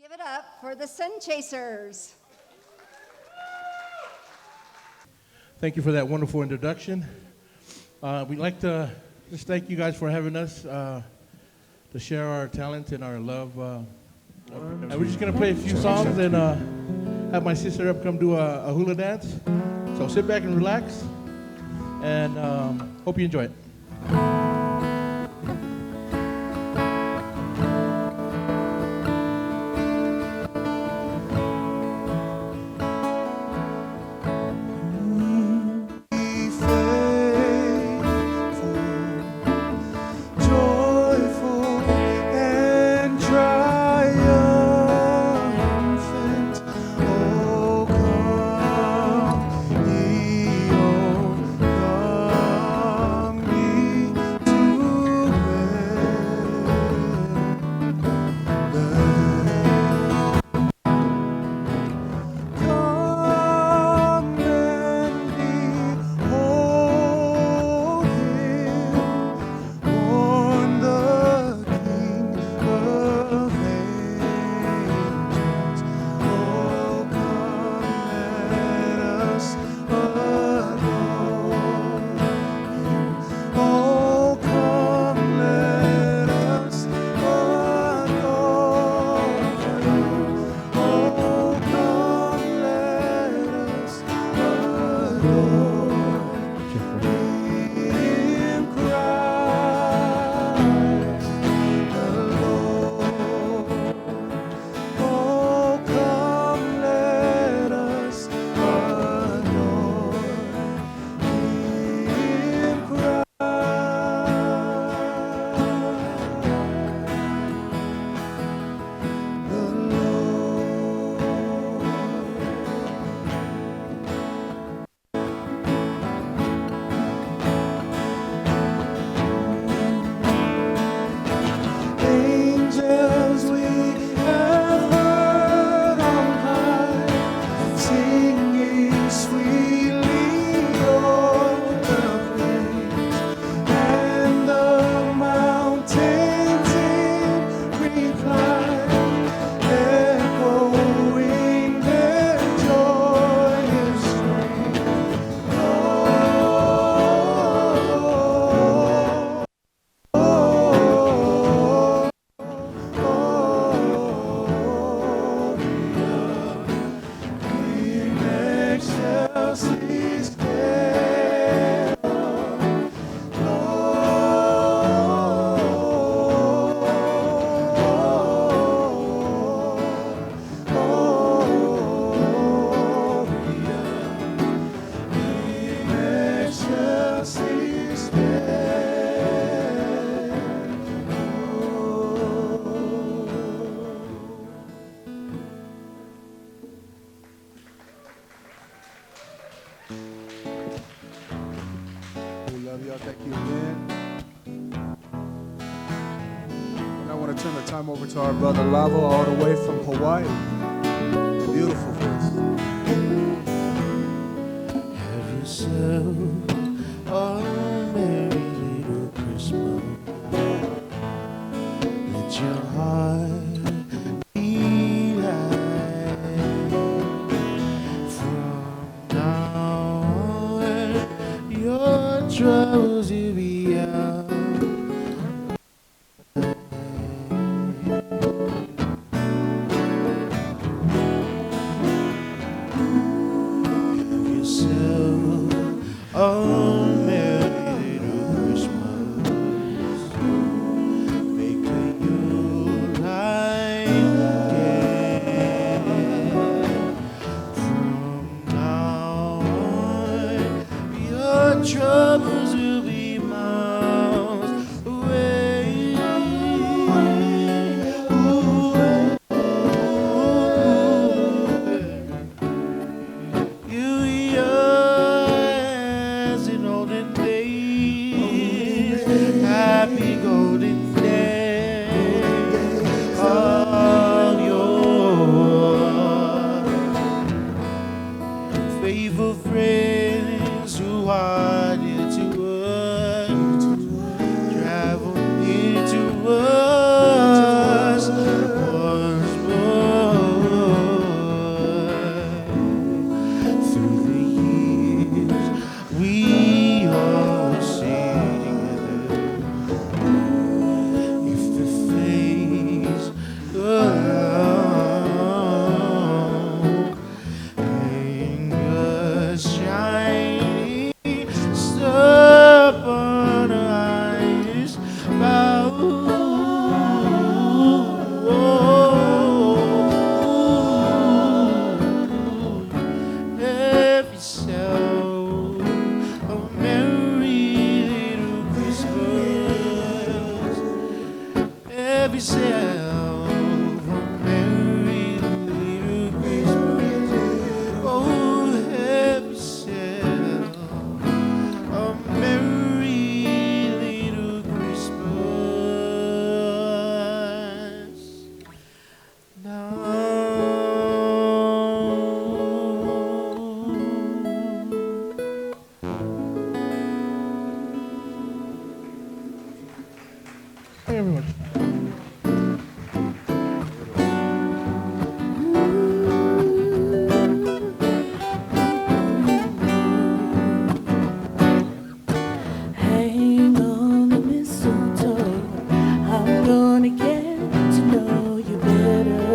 Give it up for the Sun Chasers. Thank you for that wonderful introduction. We'd like to just thank you guys for having us to share our talent and our love. And we're just going to play a few songs and have my sister up come do a hula dance. So sit back and relax, and hope you enjoy it. Over to our brother Lavo, all the way from Hawaii. Beautiful voice. Have yourself a merry little Christmas. Let your heart be light. From now on, your troubles will be out. Oh, merry little Christmas, make the Yuletide have yourself a merry little Christmas. Oh, have yourself a merry little Christmas now. Hey, everyone. Hang on the mistletoe. I'm gonna get to know you better.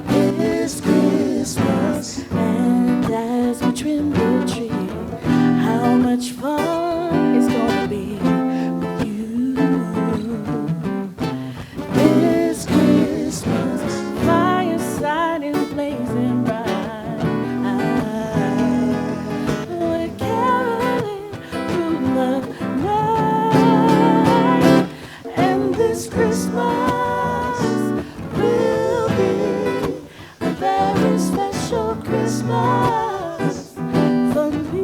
This Christmas, and as we trim the tree, how much fun it's gonna be with you. This Christmas, fireside is blazing bright. We're caroling through the night, and this Christmas will be a very special Christmas for me.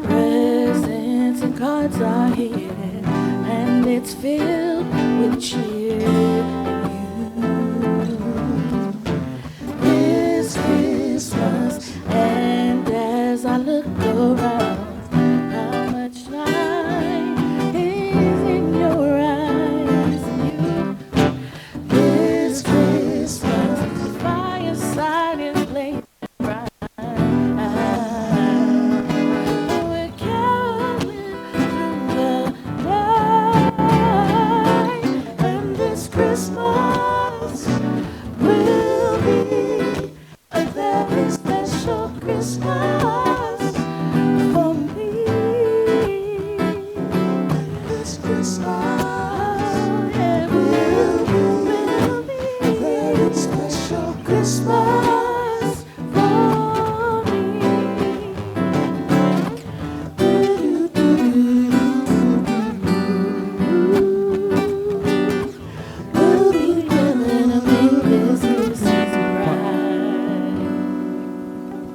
Presents and cards are here, and it's filled with cheer. This Christmas, and as I look around, how much light is in your eyes. This Christmas, the fireside is blazing bright. We're caroling through the night, and this Christmas will be a very special Christmas for me. This Christmas, yeah, will be a very special Christmas for me. We'll be living a big Christmas right.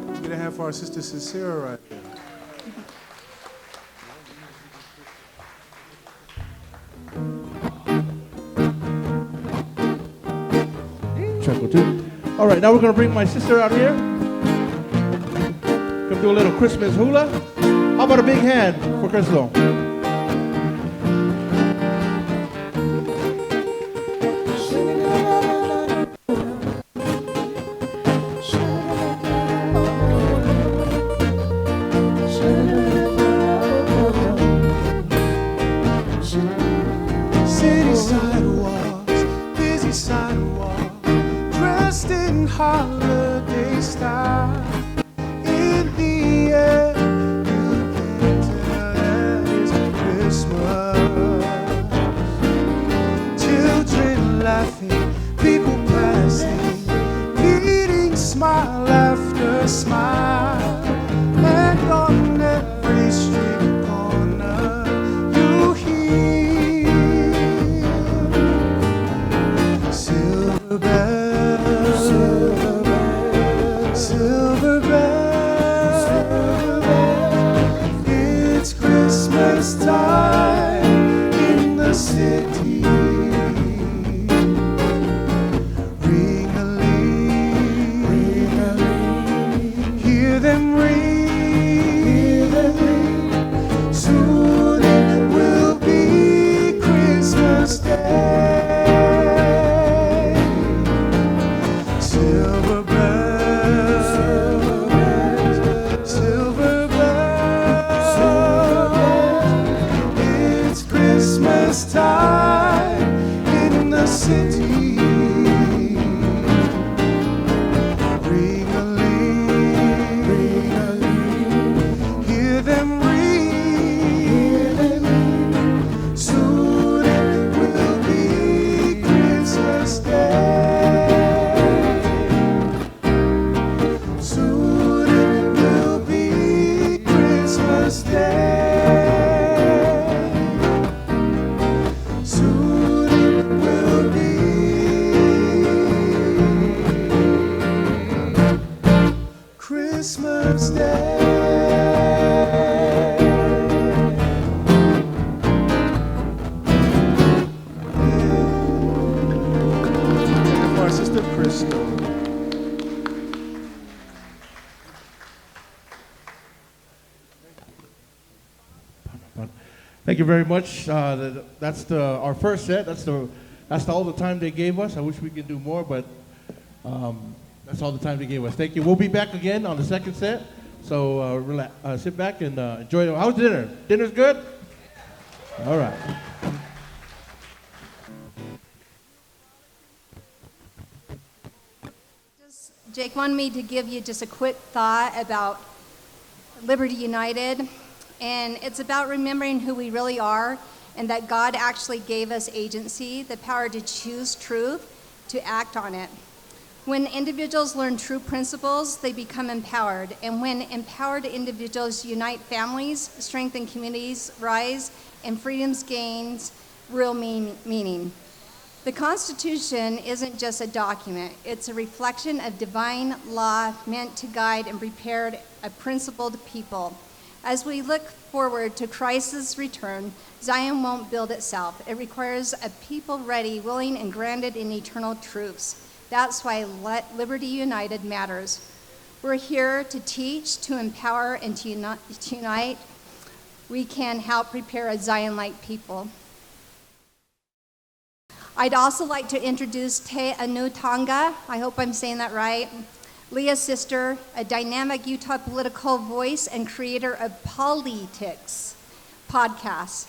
Let's get a hand for our sister Sincere right there. Track or two. All right, now we're going to bring my sister out here. Gonna do a little Christmas hula. How about a big hand for Crystal? City sidewalks, busy sidewalks, dressed in holiday style. In the air, you can tell that it's Christmas. Children laughing, people passing, meeting smile after smile, and on every street corner you hear silver bells, silver bells, silver bells, silver bells. It's Christmas time in the city. Ring-a-ling, ring-a-ling, hear them ring. Soon it will be Christmas Day. Silver bells, silver bells, silver bells, silver bells. It's Christmas time in the city. Ring-a-ling, ring-a-ling, hear them ring. Soon it will soon it will be. Christmas Day. For our sister Crystal. Thank you very much. That's our first set. That's all the time they gave us. I wish we could do more, but that's all the time they gave us. Thank you. We'll be back again on the second set. So sit back and enjoy it. How's dinner? Dinner's good? All right. Jake wanted me to give you just a quick thought about Liberty United. And it's about remembering who we really are and that God actually gave us agency, the power to choose truth, to act on it. When individuals learn true principles, they become empowered. And when empowered individuals unite families, strengthen communities, rise, and freedoms gains real meaning. The Constitution isn't just a document. It's a reflection of divine law meant to guide and prepare a principled people. As we look forward to Christ's return, Zion won't build itself. It requires a people ready, willing, and grounded in eternal truths. That's why Liberty United matters. We're here to teach, to empower, and to unite. We can help prepare a Zion-like people. I'd also like to introduce Te Anu Tonga. I hope I'm saying that right. Leah's sister, a dynamic Utah political voice and creator of Politics podcast.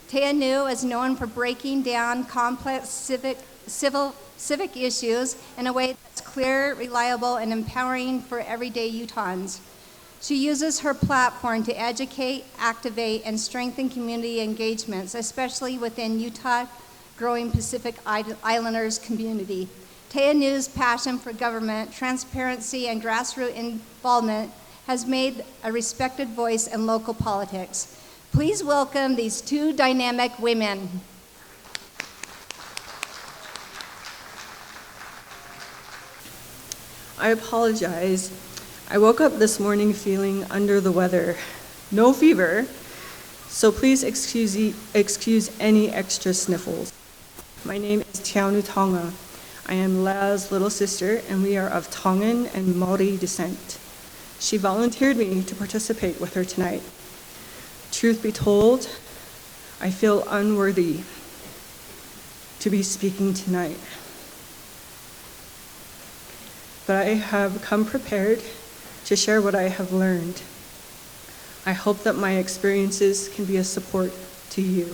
Te Anu is known for breaking down complex civic issues in a way that's clear, reliable, and empowering for everyday Utahns. She uses her platform to educate, activate, and strengthen community engagements, especially within Utah growing Pacific Islanders community. Te Anu's passion for government, transparency, and grassroots involvement has made a respected voice in local politics. Please welcome these two dynamic women. I apologize. I woke up this morning feeling under the weather. No fever, so please excuse any extra sniffles. My name is Te Anu Tonga. I am Leah's little sister, and we are of Tongan and Maori descent. She volunteered me to participate with her tonight. Truth be told, I feel unworthy to be speaking tonight. But I have come prepared to share what I have learned. I hope that my experiences can be a support to you.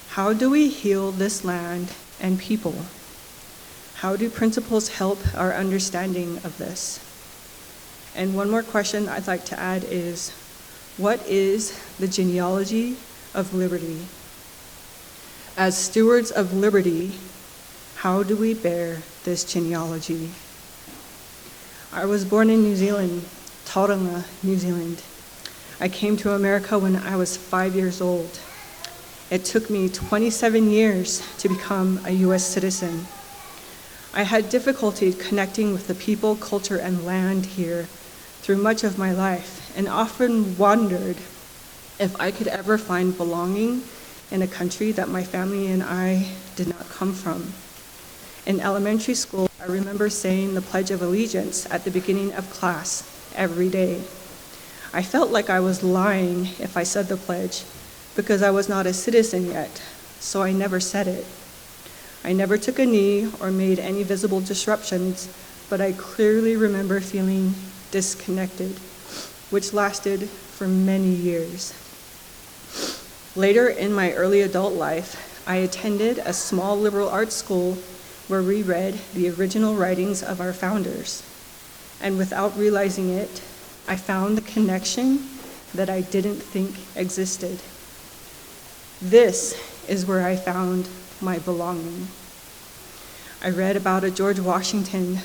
How do we heal this land and people? How do principles help our understanding of this? And one more question I'd like to add is, what is the genealogy of liberty? As stewards of liberty, how do we bear this genealogy? I was born in New Zealand, Tauranga, New Zealand. I came to America when I was 5 years old. It took me 27 years to become a US citizen. I had difficulty connecting with the people, culture, and land here through much of my life, and often wondered if I could ever find belonging in a country that my family and I did not come from. In elementary school, I remember saying the Pledge of Allegiance at the beginning of class every day. I felt like I was lying if I said the pledge, because I was not a citizen yet, so I never said it. I never took a knee or made any visible disruptions, but I clearly remember feeling disconnected, which lasted for many years. Later in my early adult life, I attended a small liberal arts school where we read the original writings of our founders. And without realizing it, I found the connection that I didn't think existed. This is where I found my belonging. I read about a George Washington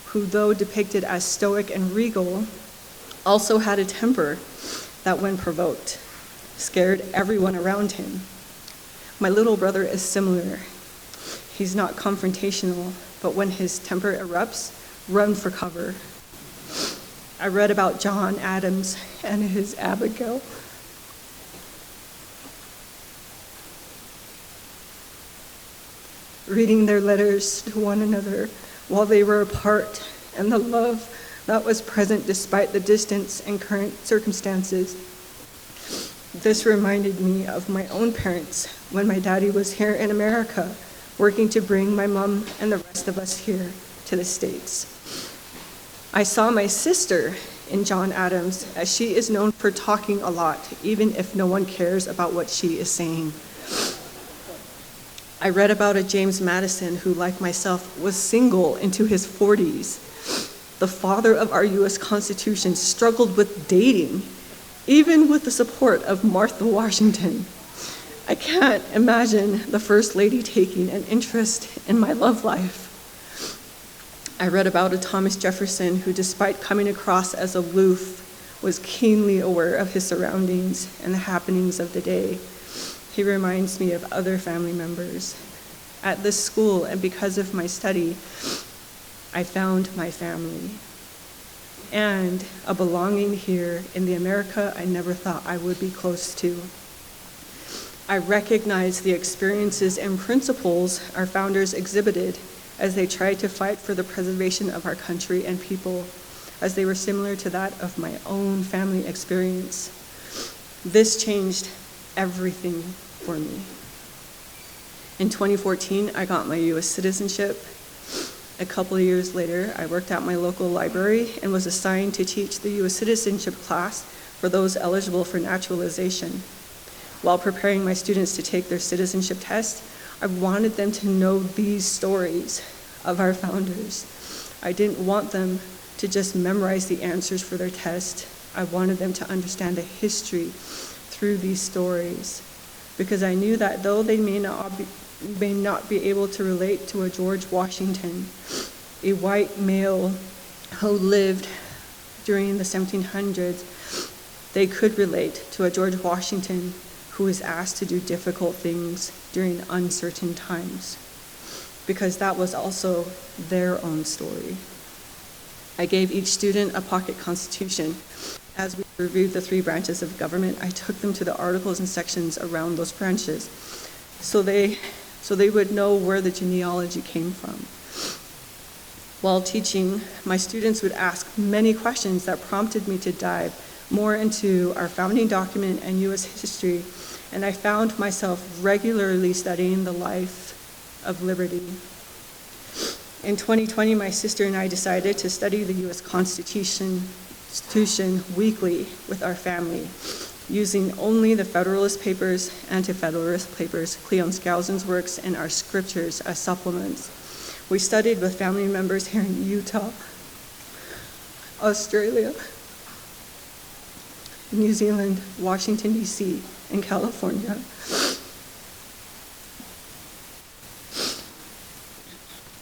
who, though depicted as stoic and regal, also had a temper that, when provoked, scared everyone around him. My little brother is similar. He's not confrontational, but when his temper erupts, run for cover. I read about John Adams and his Abigail. Reading their letters to one another while they were apart, and the love that was present despite the distance and current circumstances. This reminded me of my own parents when my daddy was here in America, working to bring my mom and the rest of us here to the States. I saw my sister in John Adams, as she is known for talking a lot, even if no one cares about what she is saying. I read about a James Madison who, like myself, was single into his 40s. The father of our U.S. Constitution struggled with dating, even with the support of Martha Washington. I can't imagine the First Lady taking an interest in my love life. I read about a Thomas Jefferson who, despite coming across as aloof, was keenly aware of his surroundings and the happenings of the day. He reminds me of other family members. At this school, and because of my study, I found my family and a belonging here in the America I never thought I would be close to. I recognize the experiences and principles our founders exhibited as they tried to fight for the preservation of our country and people, as they were similar to that of my own family experience. This changed everything for me. In 2014, I got my U.S. citizenship. A couple of years later, I worked at my local library and was assigned to teach the U.S. citizenship class for those eligible for naturalization. While preparing my students to take their citizenship test, I wanted them to know these stories of our founders. I didn't want them to just memorize the answers for their test. I wanted them to understand the history through these stories, because I knew that though they may not be able to relate to a George Washington, a white male who lived during the 1700s, they could relate to a George Washington who was asked to do difficult things during uncertain times, because that was also their own story. I gave each student a pocket constitution. As we reviewed the 3 branches of government, I took them to the articles and sections around those branches so they would know where the genealogy came from. While teaching, my students would ask many questions that prompted me to dive more into our founding document and U.S. history, and I found myself regularly studying the life of liberty. In 2020, my sister and I decided to study the U.S. Constitution weekly with our family, using only the Federalist Papers, Anti-Federalist Papers, Cleon Skousen's works, and our scriptures as supplements. We studied with family members here in Utah, Australia, New Zealand, Washington, D.C., and California.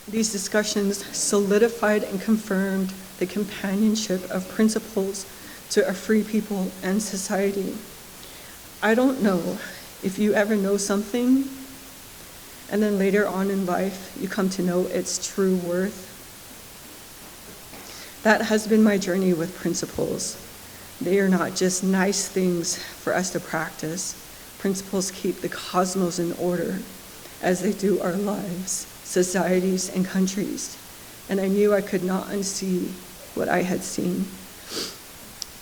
These discussions solidified and confirmed the companionship of principles to a free people and society. I don't know if you ever know something and then later on in life you come to know its true worth. That has been my journey with principles. They are not just nice things for us to practice. Principles keep the cosmos in order, as they do our lives, societies, and countries. And I knew I could not unsee what I had seen.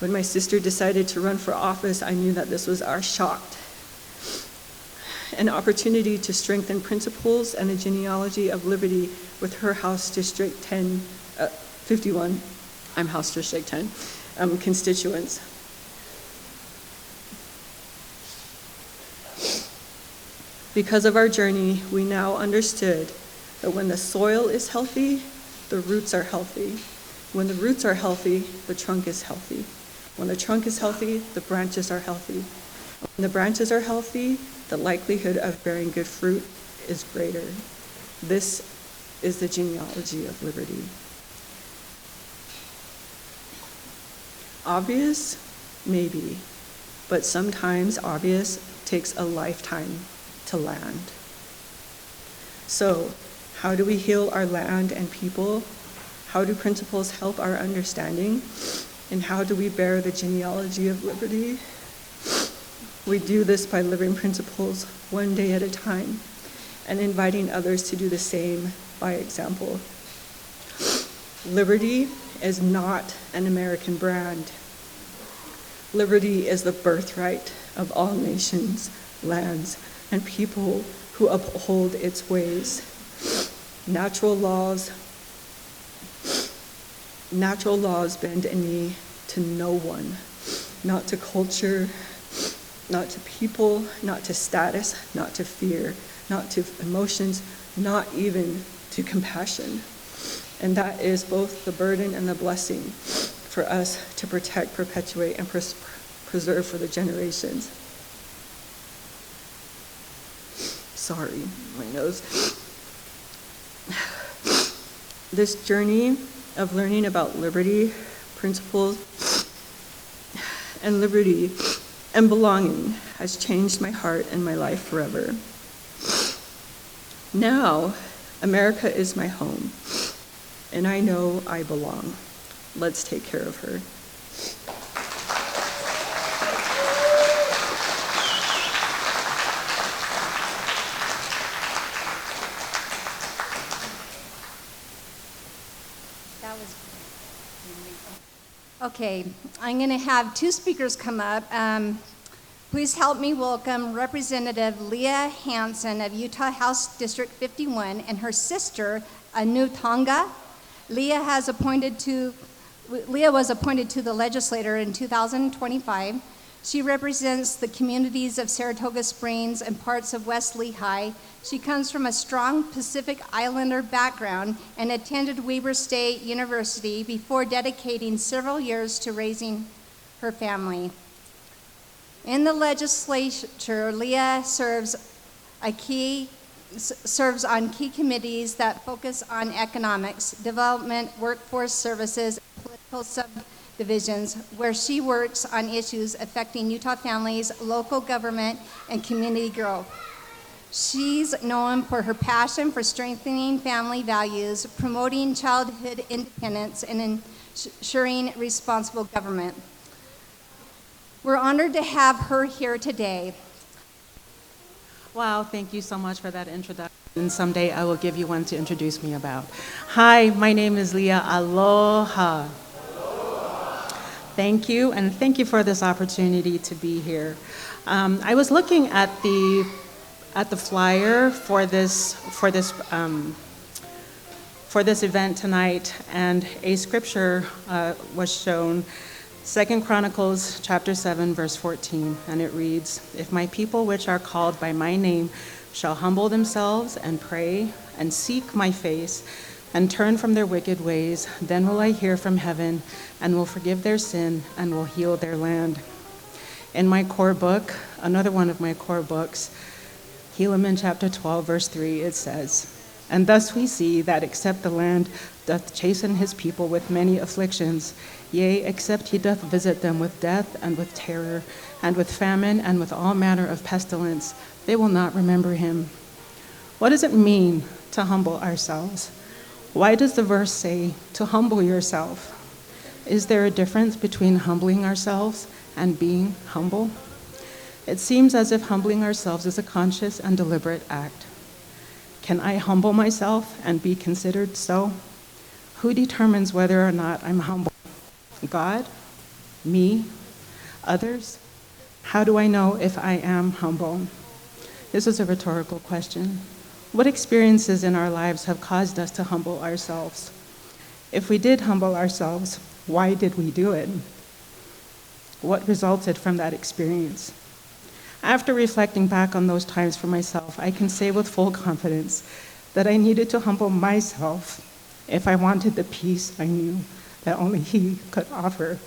When my sister decided to run for office, I knew that this was our shot. An opportunity to strengthen principles and the genealogy of liberty with her House District 51, I'm House District 10, constituents. Because of our journey, we now understood that when the soil is healthy, the roots are healthy. When the roots are healthy, the trunk is healthy. When the trunk is healthy, the branches are healthy. When the branches are healthy, the likelihood of bearing good fruit is greater. This is the genealogy of liberty. Obvious? Maybe. But sometimes obvious takes a lifetime to land. So, how do we heal our land and people? How do principles help our understanding? And how do we bear the genealogy of liberty? We do this by living principles one day at a time and inviting others to do the same by example. Liberty is not an American brand. Liberty is the birthright of all nations, lands, and people who uphold its ways. Natural laws bend a knee to no one, not to culture, not to people, not to status, not to fear, not to emotions, not even to compassion. And that is both the burden and the blessing for us to protect, perpetuate, and preserve for the generations. Sorry, my nose. This journey of learning about liberty, principles, and liberty and belonging has changed my heart and my life forever. Now, America is my home, and I know I belong. Let's take care of her. Okay, I'm going to have two speakers come up. Please help me welcome Representative Leah Hansen of Utah House District 51 and her sister, Tonga. Leah was appointed to the legislature in 2025. She represents the communities of Saratoga Springs and parts of West Lehigh. She comes from a strong Pacific Islander background and attended Weber State University before dedicating several years to raising her family. In the legislature, Leah serves on key committees that focus on economics, development, workforce services, and political subdivisions, where she works on issues affecting Utah families, local government, and community growth. She's known for her passion for strengthening family values, promoting childhood independence, and ensuring responsible government. We're honored to have her here today. Wow, thank you so much for that introduction. And someday I will give you one to introduce me about. Hi, my name is Leah. Aloha. Thank you, and thank you for this opportunity to be here. I was looking at the flyer for this event tonight, and a scripture was shown. 2 Chronicles chapter 7, verse 14, and it reads, "If my people which are called by my name shall humble themselves and pray and seek my face and turn from their wicked ways, then will I hear from heaven and will forgive their sin and will heal their land." In my core book, another one of my core books, Helaman chapter 12, verse 3, it says, "And thus we see that except the land doth chasten his people with many afflictions, yea, except he doth visit them with death and with terror, and with famine and with all manner of pestilence, they will not remember him." What does it mean to humble ourselves? Why does the verse say to humble yourself? Is there a difference between humbling ourselves and being humble? It seems as if humbling ourselves is a conscious and deliberate act. Can I humble myself and be considered so? Who determines whether or not I'm humble? God? Me? Others? How do I know if I am humble? This is a rhetorical question. What experiences in our lives have caused us to humble ourselves? If we did humble ourselves, why did we do it? What resulted from that experience? After reflecting back on those times for myself, I can say with full confidence that I needed to humble myself if I wanted the peace I knew that only He could offer.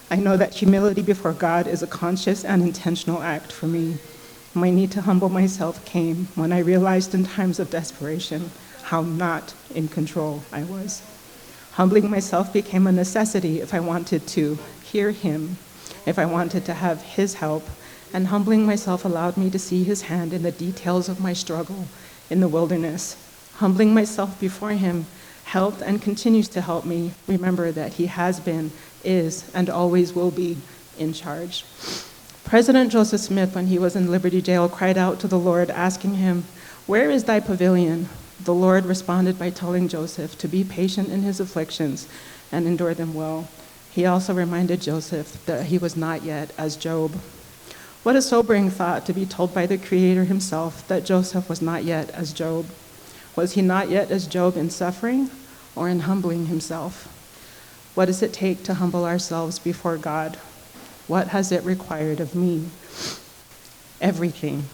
I know that humility before God is a conscious and intentional act for me. My need to humble myself came when I realized in times of desperation how not in control I was. Humbling myself became a necessity if I wanted to hear Him, if I wanted to have His help, and humbling myself allowed me to see his hand in the details of my struggle in the wilderness. Humbling myself before him helped and continues to help me remember that he has been, is, and always will be in charge. President Joseph Smith, when he was in Liberty Jail, cried out to the Lord, asking him, "Where is thy pavilion?" The Lord responded by telling Joseph to be patient in his afflictions and endure them well. He also reminded Joseph that he was not yet as Job. What a sobering thought to be told by the Creator himself that Joseph was not yet as Job. Was he not yet as Job in suffering or in humbling himself? What does it take to humble ourselves before God? What has it required of me? Everything.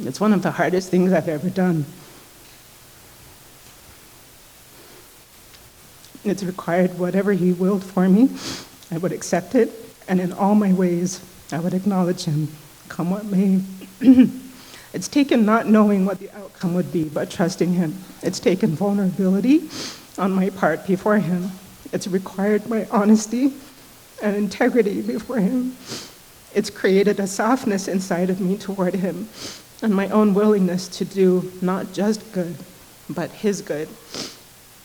It's one of the hardest things I've ever done. It's required whatever he willed for me, I would accept it, and in all my ways, I would acknowledge him, come what may. It's taken not knowing what the outcome would be, but trusting him. It's taken vulnerability on my part before him. It's required my honesty and integrity before him. It's created a softness inside of me toward him and my own willingness to do not just good, but his good.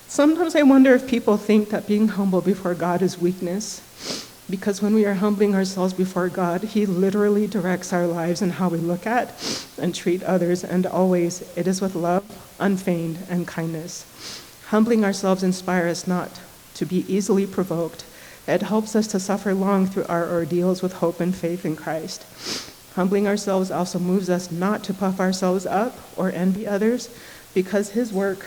Sometimes I wonder if people think that being humble before God is weakness, because when we are humbling ourselves before God, he literally directs our lives and how we look at and treat others, and always it is with love, unfeigned, and kindness. Humbling ourselves inspires us not to be easily provoked. It helps us to suffer long through our ordeals with hope and faith in Christ. Humbling ourselves also moves us not to puff ourselves up or envy others, because his work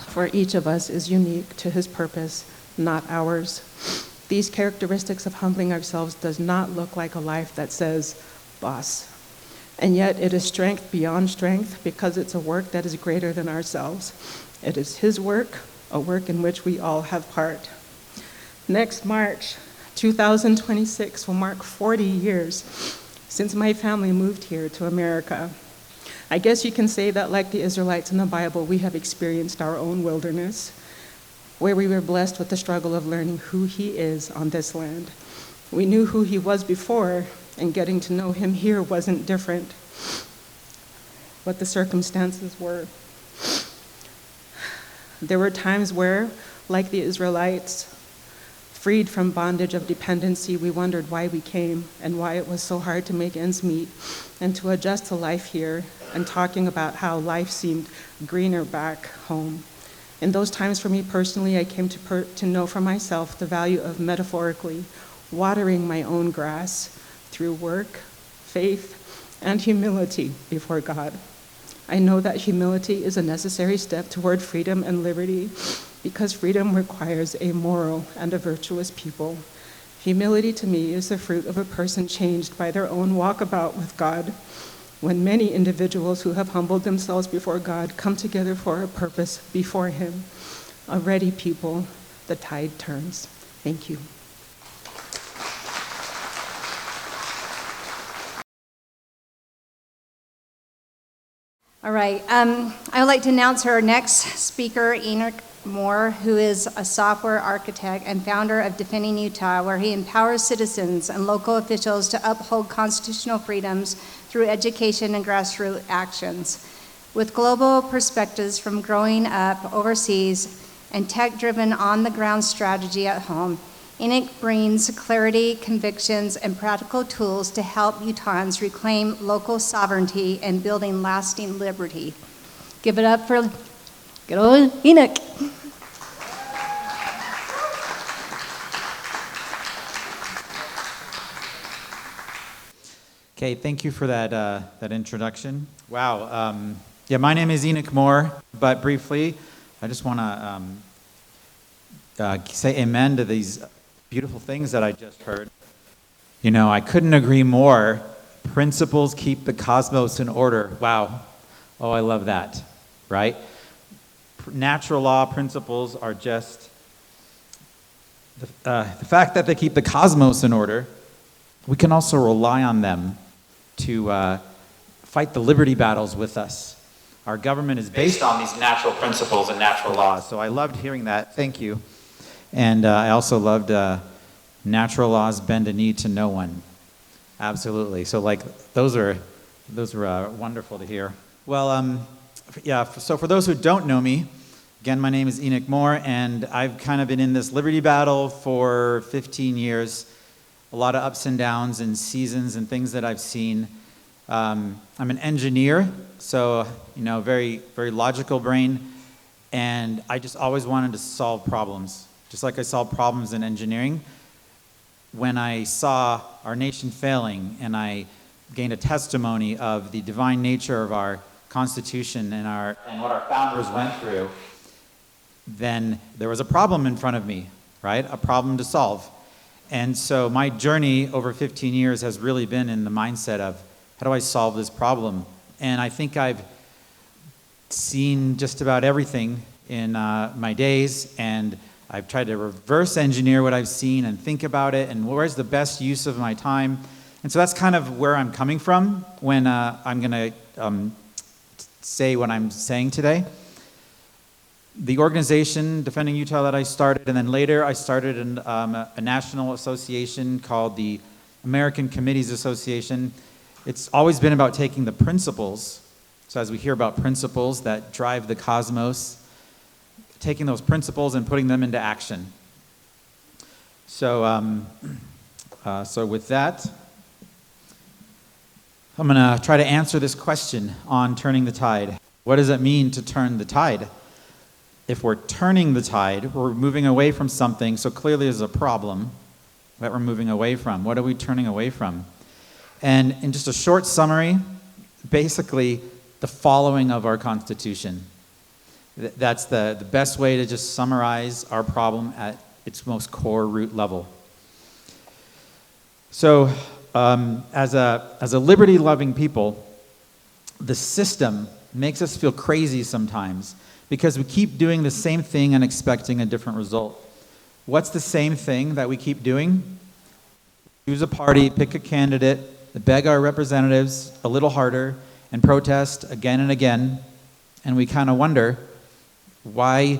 for each of us is unique to his purpose, not ours. These characteristics of humbling ourselves does not look like a life that says, boss. And yet it is strength beyond strength, because it's a work that is greater than ourselves. It is his work, a work in which we all have part. Next March, 2026 will mark 40 years since my family moved here to America. I guess you can say that, like the Israelites in the Bible, we have experienced our own wilderness, where we were blessed with the struggle of learning who he is on this land. We knew who he was before, and getting to know him here wasn't different. What the circumstances were. There were times where, like the Israelites, freed from bondage of dependency, we wondered why we came and why it was so hard to make ends meet and to adjust to life here, and talking about how life seemed greener back home. In those times for me personally, I came to know for myself the value of metaphorically watering my own grass through work, faith, and humility before God. I know that humility is a necessary step toward freedom and liberty, because freedom requires a moral and a virtuous people. Humility to me is the fruit of a person changed by their own walkabout with God. When many individuals who have humbled themselves before God come together for a purpose before him, a ready people, the tide turns. Thank you. All right. I would like to announce our next speaker, Enoch Moore, who is a software architect and founder of Defending Utah, where he empowers citizens and local officials to uphold constitutional freedoms through education and grassroots actions. With global perspectives from growing up overseas and tech-driven on-the-ground strategy at home, Enoch brings clarity, convictions, and practical tools to help Utahns reclaim local sovereignty and building lasting liberty. Give it up for good old Enoch. Okay, thank you for that introduction. Wow. Yeah, my name is Enoch Moore, but briefly, I just want to say amen to these beautiful things that I just heard. You know, I couldn't agree more. Principles keep the cosmos in order. Wow. Oh, I love that, right? Natural law principles are just the fact that they keep the cosmos in order. We can also rely on them to fight the liberty battles with us. Our government is based on these natural principles and natural laws. So I loved hearing that. Thank you. And I also loved Natural laws bend a knee to no one. Absolutely. So like those were wonderful to hear. Well, yeah, so for those who don't know me, again, my name is Enoch Moore, and I've kind of been in this liberty battle for 15 years. A lot of ups and downs and seasons and things that I've seen. I'm an engineer, so, very, very logical brain, and I just always wanted to solve problems. Just like I solve problems in engineering, when I saw our nation failing and I gained a testimony of the divine nature of our Constitution and what our founders went through, then there was a problem in front of me, right? A problem to solve. And so my journey over 15 years has really been in the mindset of, how do I solve this problem? And I think I've seen just about everything in my days, and I've tried to reverse engineer what I've seen and think about it and where's the best use of my time. And so that's kind of where I'm coming from when I'm going to say what I'm saying today. The organization, Defending Utah, that I started, and then later I started a national association called the American Committees Association. It's always been about taking the principles. So as we hear about principles that drive the cosmos, taking those principles and putting them into action. So, so with that, I'm going to try to answer this question on turning the tide. What does it mean to turn the tide? If we're turning the tide, we're moving away from something, so clearly there's a problem that we're moving away from. What are we turning away from? And in just a short summary, basically the following of our Constitution. That's the best way to just summarize our problem at its most core root level. So as a liberty-loving people, the system makes us feel crazy sometimes because we keep doing the same thing and expecting a different result. What's the same thing that we keep doing? Choose a party, pick a candidate, beg our representatives a little harder, and protest again and again, and we kind of wonder why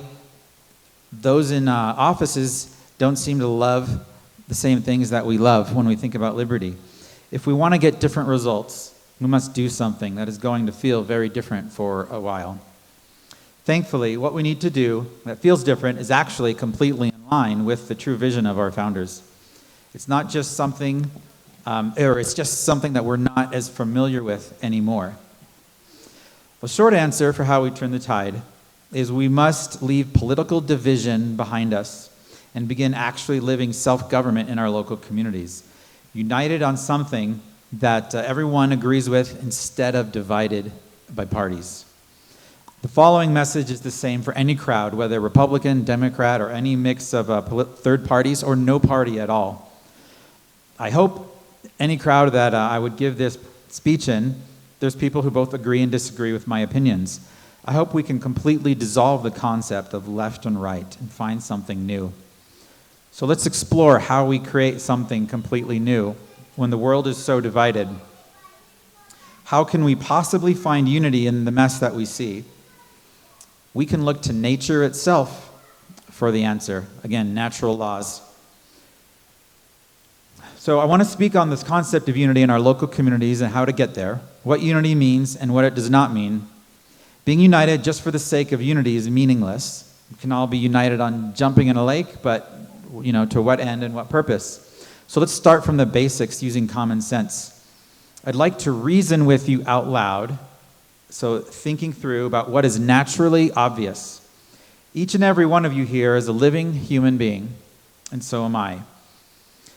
those in offices don't seem to love the same things that we love when we think about liberty. If we want to get different results, we must do something that is going to feel very different for a while. Thankfully, what we need to do that feels different is actually completely in line with the true vision of our founders. It's not just something, or it's just something that we're not as familiar with anymore. The short answer for how we turn the tide is we must leave political division behind us and begin actually living self-government in our local communities, united on something that everyone agrees with instead of divided by parties. The following message is the same for any crowd, whether Republican, Democrat, or any mix of third parties or no party at all. I hope any crowd that I would give this speech in, there's people who both agree and disagree with my opinions. I hope we can completely dissolve the concept of left and right and find something new. So let's explore how we create something completely new when the world is so divided. How can we possibly find unity in the mess that we see? We can look to nature itself for the answer. Again, natural laws. So I want to speak on this concept of unity in our local communities and how to get there, what unity means and what it does not mean. Being united just for the sake of unity is meaningless. We can all be united on jumping in a lake, but to what end and what purpose? So let's start from the basics using common sense. I'd like to reason with you out loud, so thinking through about what is naturally obvious. Each and every one of you here is a living human being, and so am I.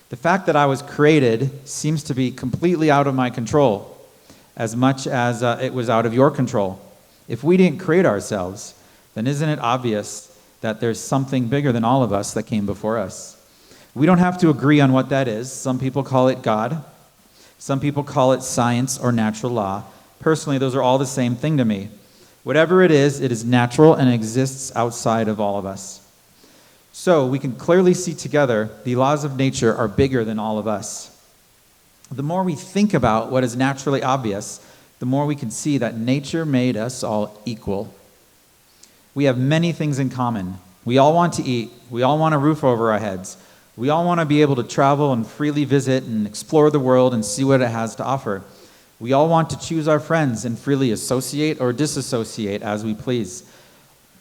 The fact that I was created seems to be completely out of my control, as much as it was out of your control. If we didn't create ourselves, then isn't it obvious that there's something bigger than all of us that came before us? We don't have to agree on what that is. Some people call it God. Some people call it science or natural law. Personally, those are all the same thing to me. Whatever it is natural and exists outside of all of us. So we can clearly see together the laws of nature are bigger than all of us. The more we think about what is naturally obvious, the more we can see that nature made us all equal. We have many things in common. We all want to eat. We all want a roof over our heads. We all want to be able to travel and freely visit and explore the world and see what it has to offer. We all want to choose our friends and freely associate or disassociate as we please.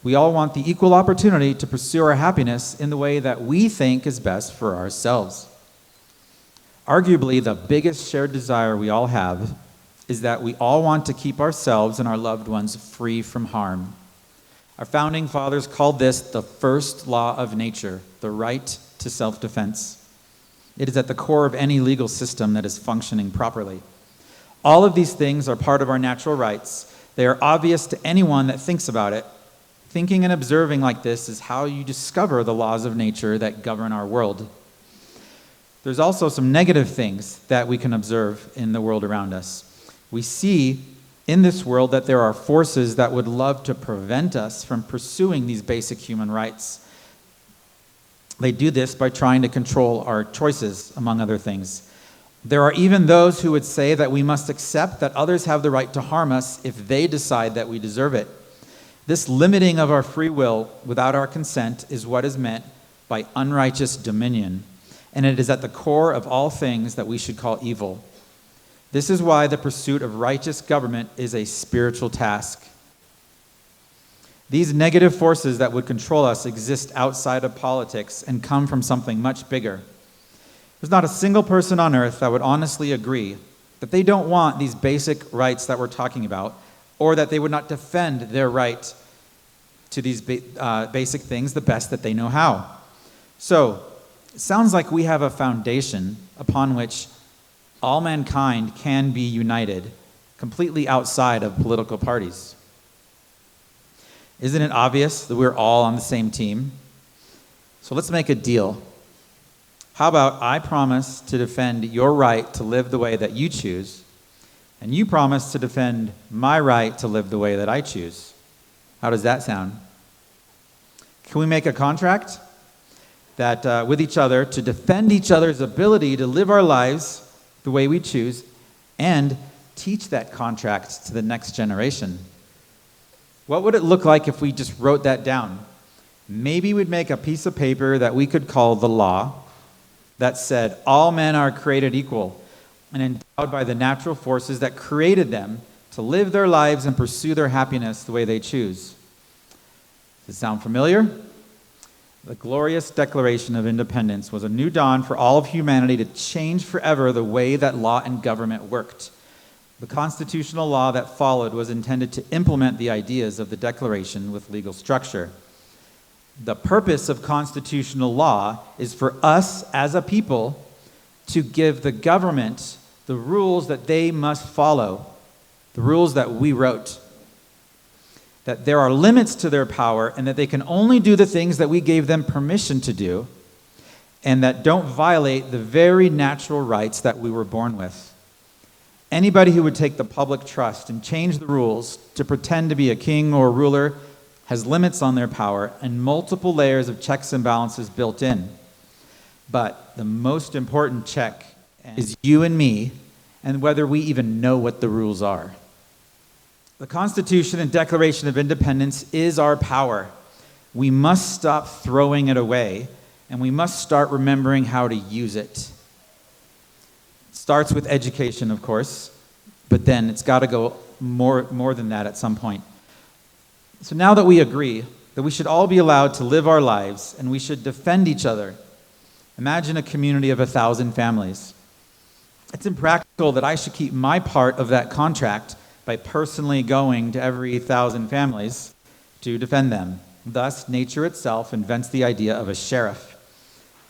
We all want the equal opportunity to pursue our happiness in the way that we think is best for ourselves. Arguably, the biggest shared desire we all have is that we all want to keep ourselves and our loved ones free from harm. Our founding fathers called this the first law of nature, the right to self-defense. It is at the core of any legal system that is functioning properly. All of these things are part of our natural rights. They are obvious to anyone that thinks about it. Thinking and observing like this is how you discover the laws of nature that govern our world. There's also some negative things that we can observe in the world around us. We see in this world that there are forces that would love to prevent us from pursuing these basic human rights. They do this by trying to control our choices, among other things. There are even those who would say that we must accept that others have the right to harm us if they decide that we deserve it. This limiting of our free will without our consent is what is meant by unrighteous dominion, and it is at the core of all things that we should call evil. This is why the pursuit of righteous government is a spiritual task. These negative forces that would control us exist outside of politics and come from something much bigger. There's not a single person on earth that would honestly agree that they don't want these basic rights that we're talking about, or that they would not defend their right to these basic things the best that they know how. So, it sounds like we have a foundation upon which all mankind can be united, completely outside of political parties. Isn't it obvious that we're all on the same team? So let's make a deal. How about I promise to defend your right to live the way that you choose, and you promise to defend my right to live the way that I choose? How does that sound? Can we make a contract that with each other to defend each other's ability to live our lives the way we choose, and teach that contract to the next generation? What would it look like if we just wrote that down? Maybe we'd make a piece of paper that we could call the law that said all men are created equal and endowed by the natural forces that created them to live their lives and pursue their happiness the way they choose. Does it sound familiar? The glorious Declaration of Independence was a new dawn for all of humanity to change forever the way that law and government worked. The constitutional law that followed was intended to implement the ideas of the Declaration with legal structure. The purpose of constitutional law is for us as a people to give the government the rules that they must follow, the rules that we wrote. That there are limits to their power and that they can only do the things that we gave them permission to do, and that don't violate the very natural rights that we were born with. Anybody who would take the public trust and change the rules to pretend to be a king or a ruler has limits on their power and multiple layers of checks and balances built in. But the most important check is you and me, and whether we even know what the rules are. The Constitution and Declaration of Independence is our power. We must stop throwing it away, and we must start remembering how to use it. It starts with education, of course, but then it's got to go more than that at some point. So now that we agree that we should all be allowed to live our lives and we should defend each other, imagine a community of 1,000 families. It's impractical that I should keep my part of that contract by personally going to every 1,000 families to defend them. Thus, nature itself invents the idea of a sheriff.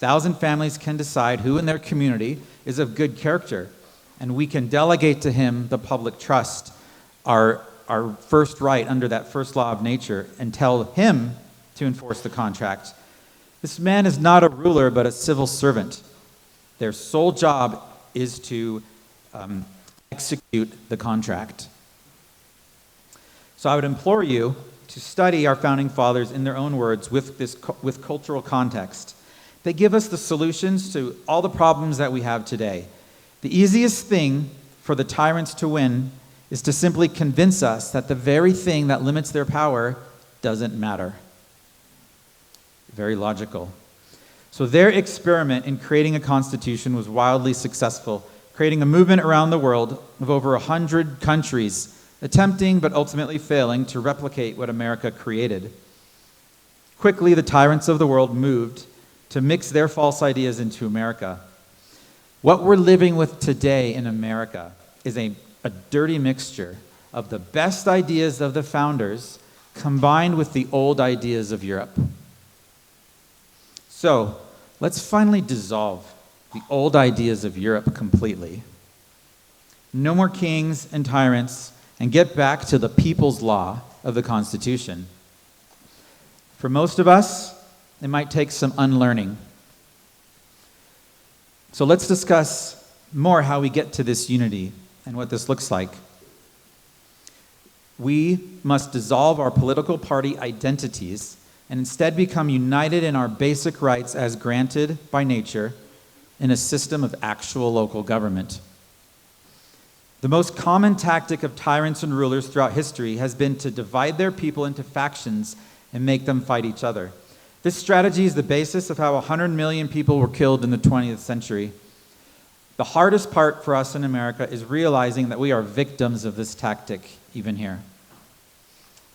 1,000 families can decide who in their community is of good character, and we can delegate to him the public trust, our first right under that first law of nature, and tell him to enforce the contract. This man is not a ruler, but a civil servant. Their sole job is to execute the contract. So I would implore you to study our founding fathers in their own words with cultural context. They give us the solutions to all the problems that we have today. The easiest thing for the tyrants to win is to simply convince us that the very thing that limits their power doesn't matter. Very logical. So their experiment in creating a constitution was wildly successful, creating a movement around the world of over 100 countries, attempting but ultimately failing to replicate what America created. Quickly, the tyrants of the world moved to mix their false ideas into America. What we're living with today in America is a dirty mixture of the best ideas of the founders combined with the old ideas of Europe. So, let's finally dissolve the old ideas of Europe completely. No more kings and tyrants, and get back to the people's law of the Constitution. For most of us, it might take some unlearning. So let's discuss more how we get to this unity and what this looks like. We must dissolve our political party identities and instead become united in our basic rights as granted by nature in a system of actual local government. The most common tactic of tyrants and rulers throughout history has been to divide their people into factions and make them fight each other. This strategy is the basis of how 100 million people were killed in the 20th century. The hardest part for us in America is realizing that we are victims of this tactic, even here.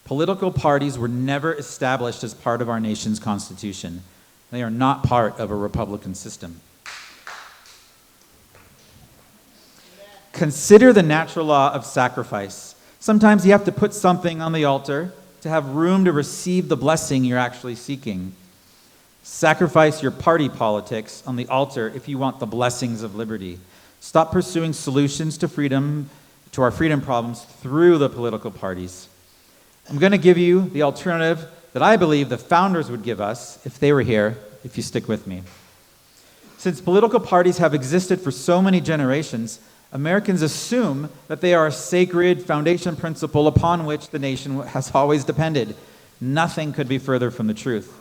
Political parties were never established as part of our nation's constitution. They are not part of a republican system. Consider the natural law of sacrifice. Sometimes you have to put something on the altar to have room to receive the blessing you're actually seeking. Sacrifice your party politics on the altar if you want the blessings of liberty. Stop pursuing solutions to our freedom problems through the political parties. I'm going to give you the alternative that I believe the founders would give us if they were here, if you stick with me. Since political parties have existed for so many generations, Americans assume that they are a sacred foundation principle upon which the nation has always depended. Nothing could be further from the truth.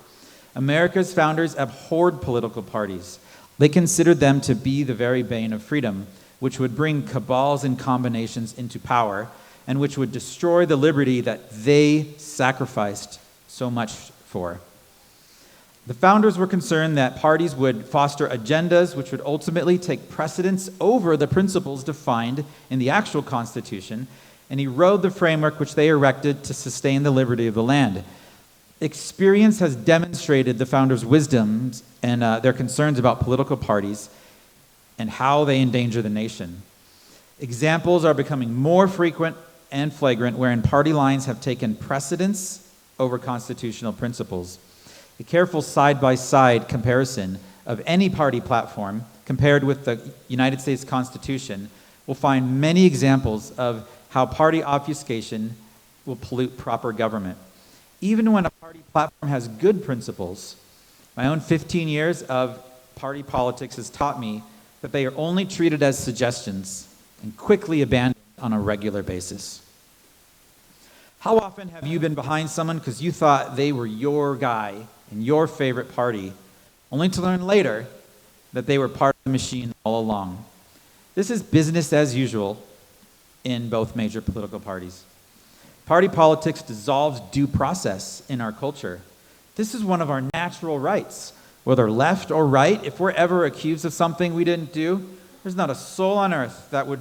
America's founders abhorred political parties. They considered them to be the very bane of freedom, which would bring cabals and combinations into power, and which would destroy the liberty that they sacrificed so much for. The founders were concerned that parties would foster agendas which would ultimately take precedence over the principles defined in the actual Constitution and erode the framework which they erected to sustain the liberty of the land. Experience has demonstrated the founders' wisdoms and their concerns about political parties and how they endanger the nation. Examples are becoming more frequent and flagrant wherein party lines have taken precedence over constitutional principles. A careful side-by-side comparison of any party platform compared with the United States Constitution will find many examples of how party obfuscation will pollute proper government. Even when a party platform has good principles, my own 15 years of party politics has taught me that they are only treated as suggestions and quickly abandoned on a regular basis. How often have you been behind someone because you thought they were your guy in your favorite party, only to learn later that they were part of the machine all along? This is business as usual in both major political parties. Party politics dissolves due process in our culture. This is one of our natural rights. Whether left or right, if we're ever accused of something we didn't do, there's not a soul on earth that would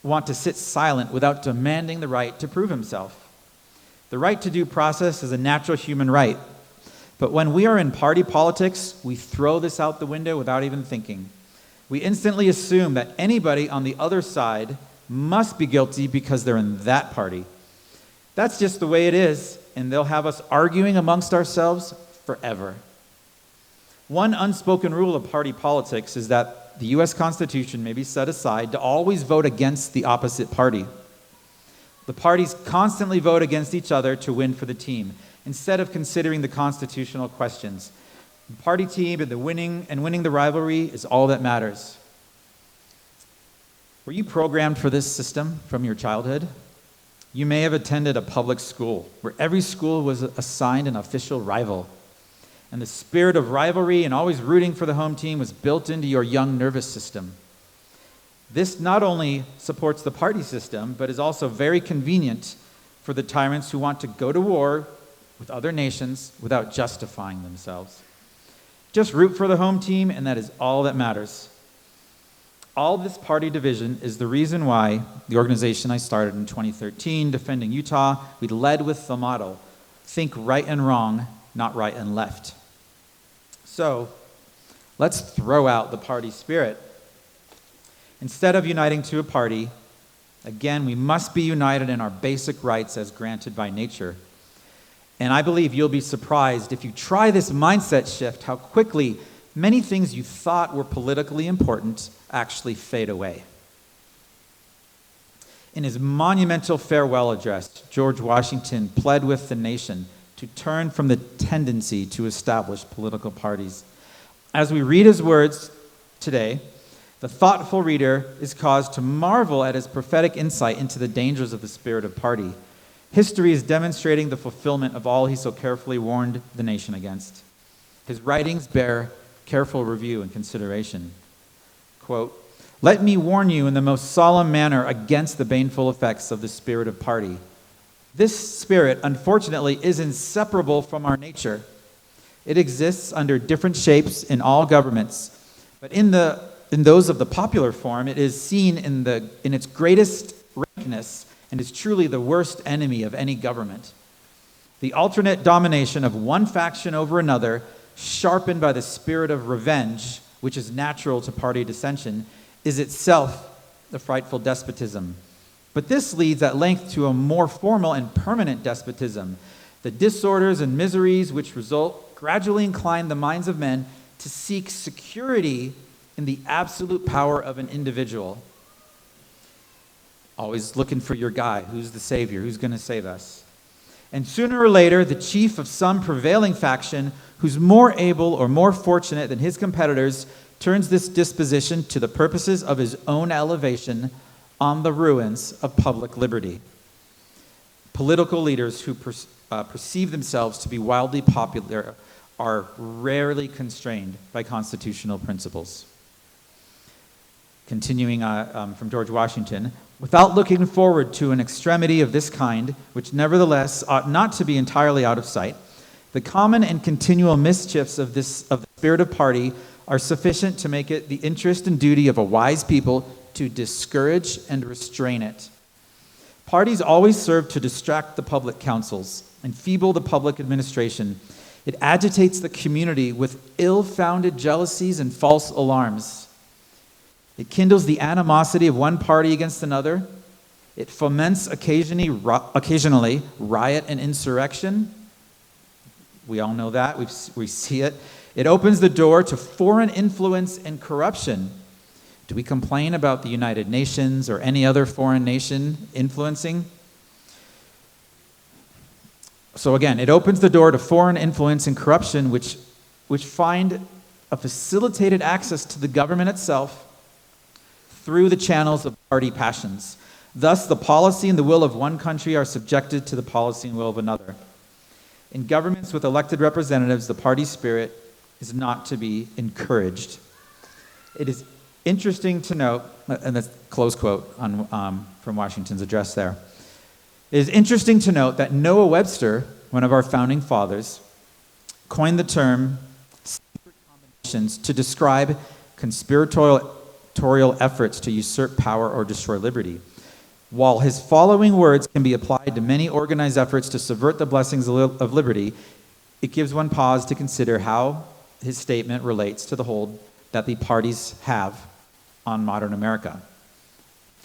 want to sit silent without demanding the right to prove himself. The right to due process is a natural human right. But when we are in party politics, we throw this out the window without even thinking. We instantly assume that anybody on the other side must be guilty because they're in that party. That's just the way it is, and they'll have us arguing amongst ourselves forever. One unspoken rule of party politics is that the U.S. Constitution may be set aside to always vote against the opposite party. The parties constantly vote against each other to win for the team, instead of considering the constitutional questions. The party team and winning the rivalry is all that matters. Were you programmed for this system from your childhood? You may have attended a public school where every school was assigned an official rival. And the spirit of rivalry and always rooting for the home team was built into your young nervous system. This not only supports the party system, but is also very convenient for the tyrants who want to go to war with other nations without justifying themselves. Just root for the home team, and that is all that matters. All this party division is the reason why the organization I started in 2013, Defending Utah, we led with the motto, think right and wrong, not right and left. So, let's throw out the party spirit. Instead of uniting to a party, again, we must be united in our basic rights as granted by nature. And I believe you'll be surprised if you try this mindset shift, how quickly many things you thought were politically important actually fade away. In his monumental farewell address, George Washington pled with the nation to turn from the tendency to establish political parties. As we read his words today, the thoughtful reader is caused to marvel at his prophetic insight into the dangers of the spirit of party. History is demonstrating the fulfillment of all he so carefully warned the nation against. His writings bear careful review and consideration. Quote, "Let me warn you in the most solemn manner against the baneful effects of the spirit of party. This spirit, unfortunately, is inseparable from our nature. It exists under different shapes in all governments, but in those of the popular form, it is seen in its greatest rankness and is truly the worst enemy of any government. The alternate domination of one faction over another, sharpened by the spirit of revenge, which is natural to party dissension, is itself a frightful despotism. But this leads at length to a more formal and permanent despotism. The disorders and miseries which result gradually incline the minds of men to seek security in the absolute power of an individual. Always looking for your guy. Who's the savior? Who's going to save us? And sooner or later, the chief of some prevailing faction, who's more able or more fortunate than his competitors, turns this disposition to the purposes of his own elevation on the ruins of public liberty. Political leaders who perceive themselves to be wildly popular are rarely constrained by constitutional principles." Continuing from George Washington, "Without looking forward to an extremity of this kind, which nevertheless ought not to be entirely out of sight, the common and continual mischiefs of the spirit of party are sufficient to make it the interest and duty of a wise people to discourage and restrain it. Parties always serve to distract the public councils, enfeeble the public administration. It agitates the community with ill-founded jealousies and false alarms. It kindles the animosity of one party against another. It foments occasionally riot and insurrection. We all know that. We see it. It opens the door to foreign influence and corruption. Do we complain about the United Nations or any other foreign nation influencing? So again, it opens the door to foreign influence and corruption, which find a facilitated access to the government itself through the channels of party passions. Thus, the policy and the will of one country are subjected to the policy and will of another. In governments with elected representatives, the party spirit is not to be encouraged. It is interesting to note," and that's a close quote from Washington's address there. "It is interesting to note that Noah Webster, one of our founding fathers, coined the term secret combinations to describe conspiratorial efforts to usurp power or destroy liberty. While his following words can be applied to many organized efforts to subvert the blessings of liberty, it gives one pause to consider how his statement relates to the hold that the parties have on modern America.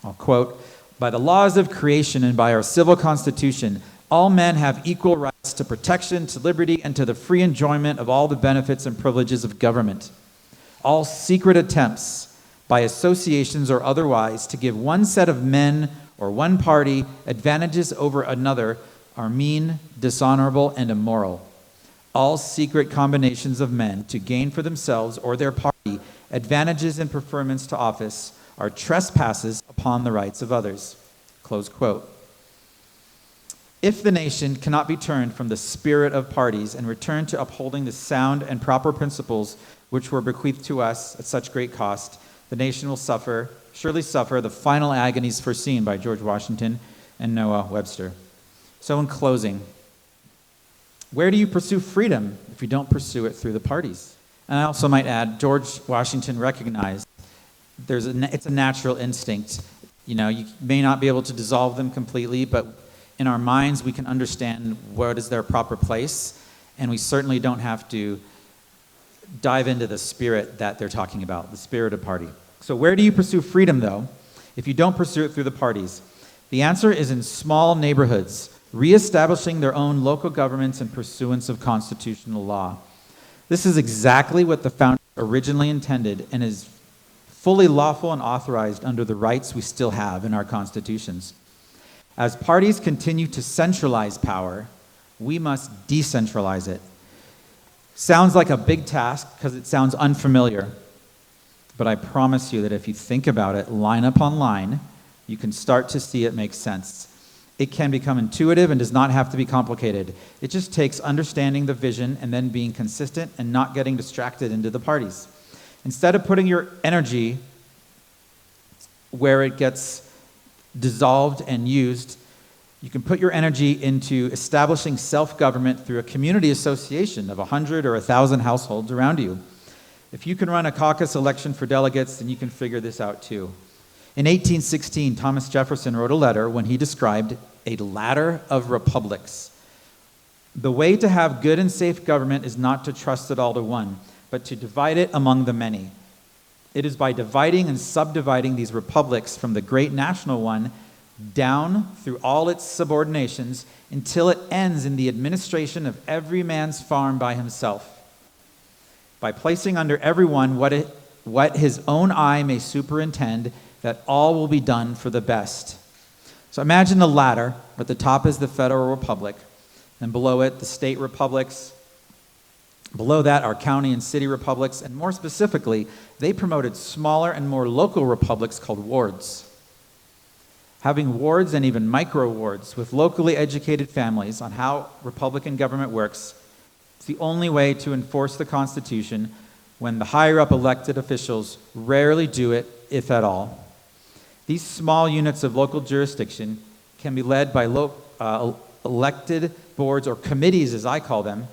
I'll quote, "By the laws of creation and by our civil constitution, all men have equal rights to protection, to liberty, and to the free enjoyment of all the benefits and privileges of government. All secret attempts, by associations or otherwise, to give one set of men or one party advantages over another are mean, dishonorable, and immoral. All secret combinations of men to gain for themselves or their party advantages and preferments to office are trespasses upon the rights of others." Close quote. If the nation cannot be turned from the spirit of parties and return to upholding the sound and proper principles which were bequeathed to us at such great cost, the nation will surely suffer the final agonies foreseen by George Washington and Noah Webster. So in closing, where do you pursue freedom if you don't pursue it through the parties? And I also might add, George Washington recognized it's a natural instinct. You know, you may not be able to dissolve them completely, but in our minds we can understand what is their proper place, and we certainly don't have to dive into the spirit that they're talking about, the spirit of party. So where do you pursue freedom, though, if you don't pursue it through the parties? The answer is in small neighborhoods, reestablishing their own local governments in pursuance of constitutional law. This is exactly what the founders originally intended and is fully lawful and authorized under the rights we still have in our constitutions. As parties continue to centralize power, we must decentralize it. Sounds like a big task because it sounds unfamiliar, but I promise you that if you think about it line upon line, you can start to see it make sense. It can become intuitive and does not have to be complicated. It just takes understanding the vision and then being consistent and not getting distracted into the parties. Instead of putting your energy where it gets dissolved and used, you can put your energy into establishing self-government through a community association of 100 or 1,000 households around you. If you can run a caucus election for delegates, then you can figure this out too. In 1816, Thomas Jefferson wrote a letter when he described a ladder of republics. The way to have good and safe government is not to trust it all to one, but to divide it among the many. It is by dividing and subdividing these republics from the great national one down through all its subordinations until it ends in the administration of every man's farm by himself, by placing under everyone what his own eye may superintend, that all will be done for the best. So imagine the ladder. At the top is the federal republic, and below it the state republics. Below that are county and city republics, and more specifically, they promoted smaller and more local republics called wards. Having wards and even micro wards with locally educated families on how Republican government works, it's the only way to enforce the Constitution when the higher up elected officials rarely do it, if at all. These small units of local jurisdiction can be led by elected boards or committees, as I call them.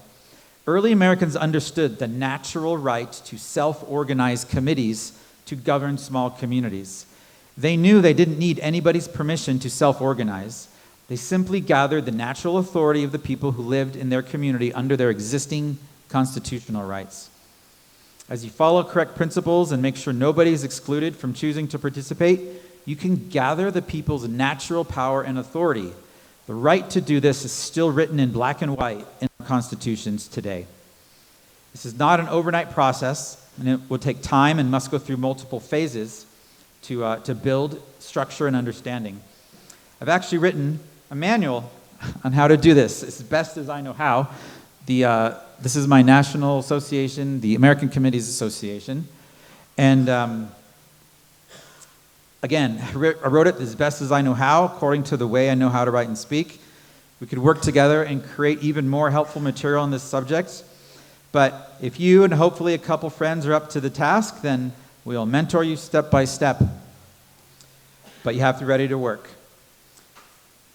Early Americans understood the natural right to self-organize committees to govern small communities. They knew they didn't need anybody's permission to self-organize. They simply gathered the natural authority of the people who lived in their community under their existing constitutional rights. As you follow correct principles and make sure nobody is excluded from choosing to participate, you can gather the people's natural power and authority. The right to do this is still written in black and white in our constitutions today. This is not an overnight process, and it will take time and must go through multiple phases to build structure and understanding. I've actually written a manual on how to do this as best as I know how. This is my national association, the American Committees Association. And again, I wrote it as best as I know how, according to the way I know how to write and speak. We could work together and create even more helpful material on this subject. But if you and hopefully a couple friends are up to the task, then we'll mentor you step by step. But you have to be ready to work.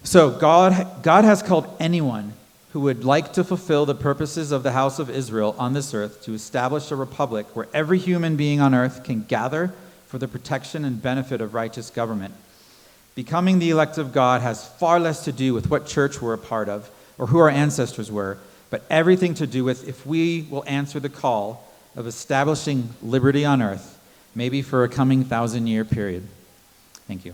So God has called anyone who would like to fulfill the purposes of the house of Israel on this earth to establish a republic where every human being on earth can gather for the protection and benefit of righteous government. Becoming the elect of God has far less to do with what church we're a part of or who our ancestors were, but everything to do with if we will answer the call of establishing liberty on earth, maybe for a coming 1,000-year period. Thank you.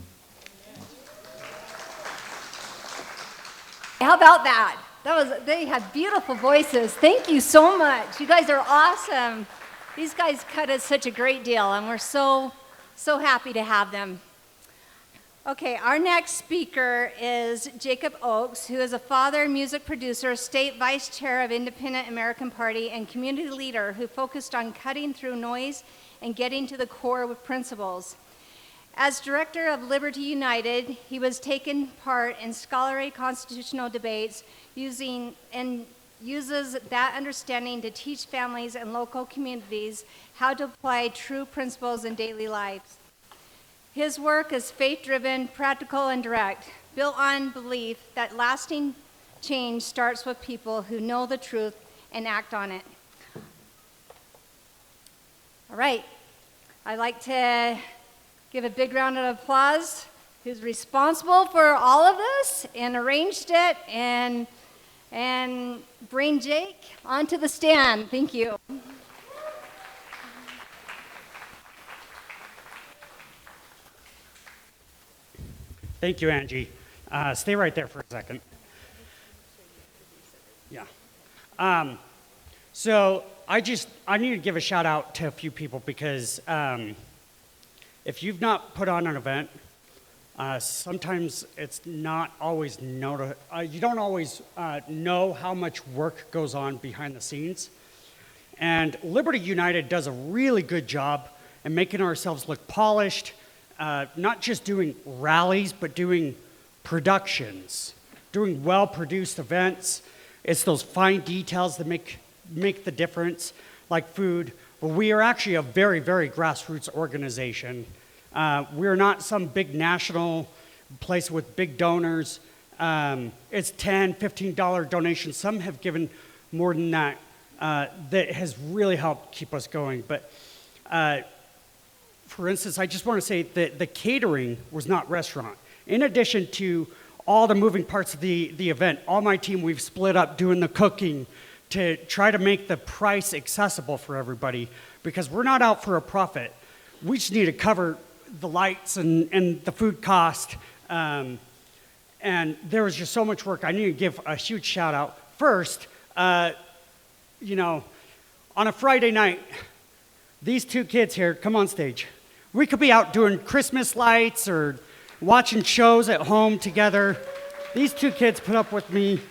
How about that? They have beautiful voices. Thank you so much. You guys are awesome. These guys cut us such a great deal, and we're so happy to have them. Okay, our next speaker is Jacob Oakes, who is a father, music producer, state vice chair of Independent American Party, and community leader who focused on cutting through noise and getting to the core with principles. As director of Liberty United, he was taking part in scholarly constitutional debates uses that understanding to teach families and local communities how to apply true principles in daily lives. His work is faith-driven, practical, and direct, built on belief that lasting change starts with people who know the truth and act on it. All right. I'd like to give a big round of applause who's responsible for all of this and arranged it and bring Jake onto the stand. Thank you. Thank you, Angie. Stay right there for a second. Yeah. So I need to give a shout out to a few people because if you've not put on an event, sometimes it's not always you don't always know how much work goes on behind the scenes. And Liberty United does a really good job in making ourselves look polished, not just doing rallies, but doing productions, doing well-produced events. It's those fine details that make the difference, like food. But we are actually a very, very grassroots organization. We're not some big national place with big donors. It's $10, $15 donations. Some have given more than that. That has really helped keep us going. But for instance, I just want to say that the catering was not restaurant. In addition to all the moving parts of the event, all my team, we've split up doing the cooking to try to make the price accessible for everybody because we're not out for a profit. We just need to cover the lights and the food cost. And there was just so much work. I need to give a huge shout out. First, on a Friday night, these two kids here, come on stage. We could be out doing Christmas lights or watching shows at home together. These two kids put up with me.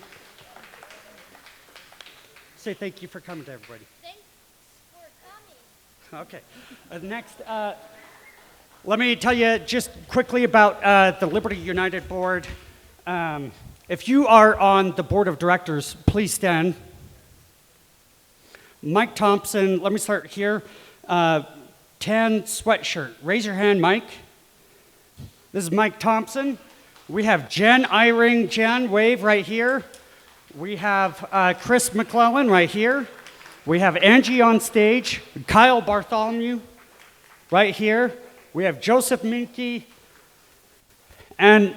Say thank you for coming to everybody. Thanks for coming. Okay. Next, let me tell you just quickly about the Liberty United board. If you are on the board of directors, please stand. Mike Thompson, let me start here. Tan sweatshirt. Raise your hand, Mike. This is Mike Thompson. We have Jen Eyring. Jen, wave right here. We have Chris McClellan right here. We have Angie on stage. Kyle Bartholomew right here. We have Joseph Minke. And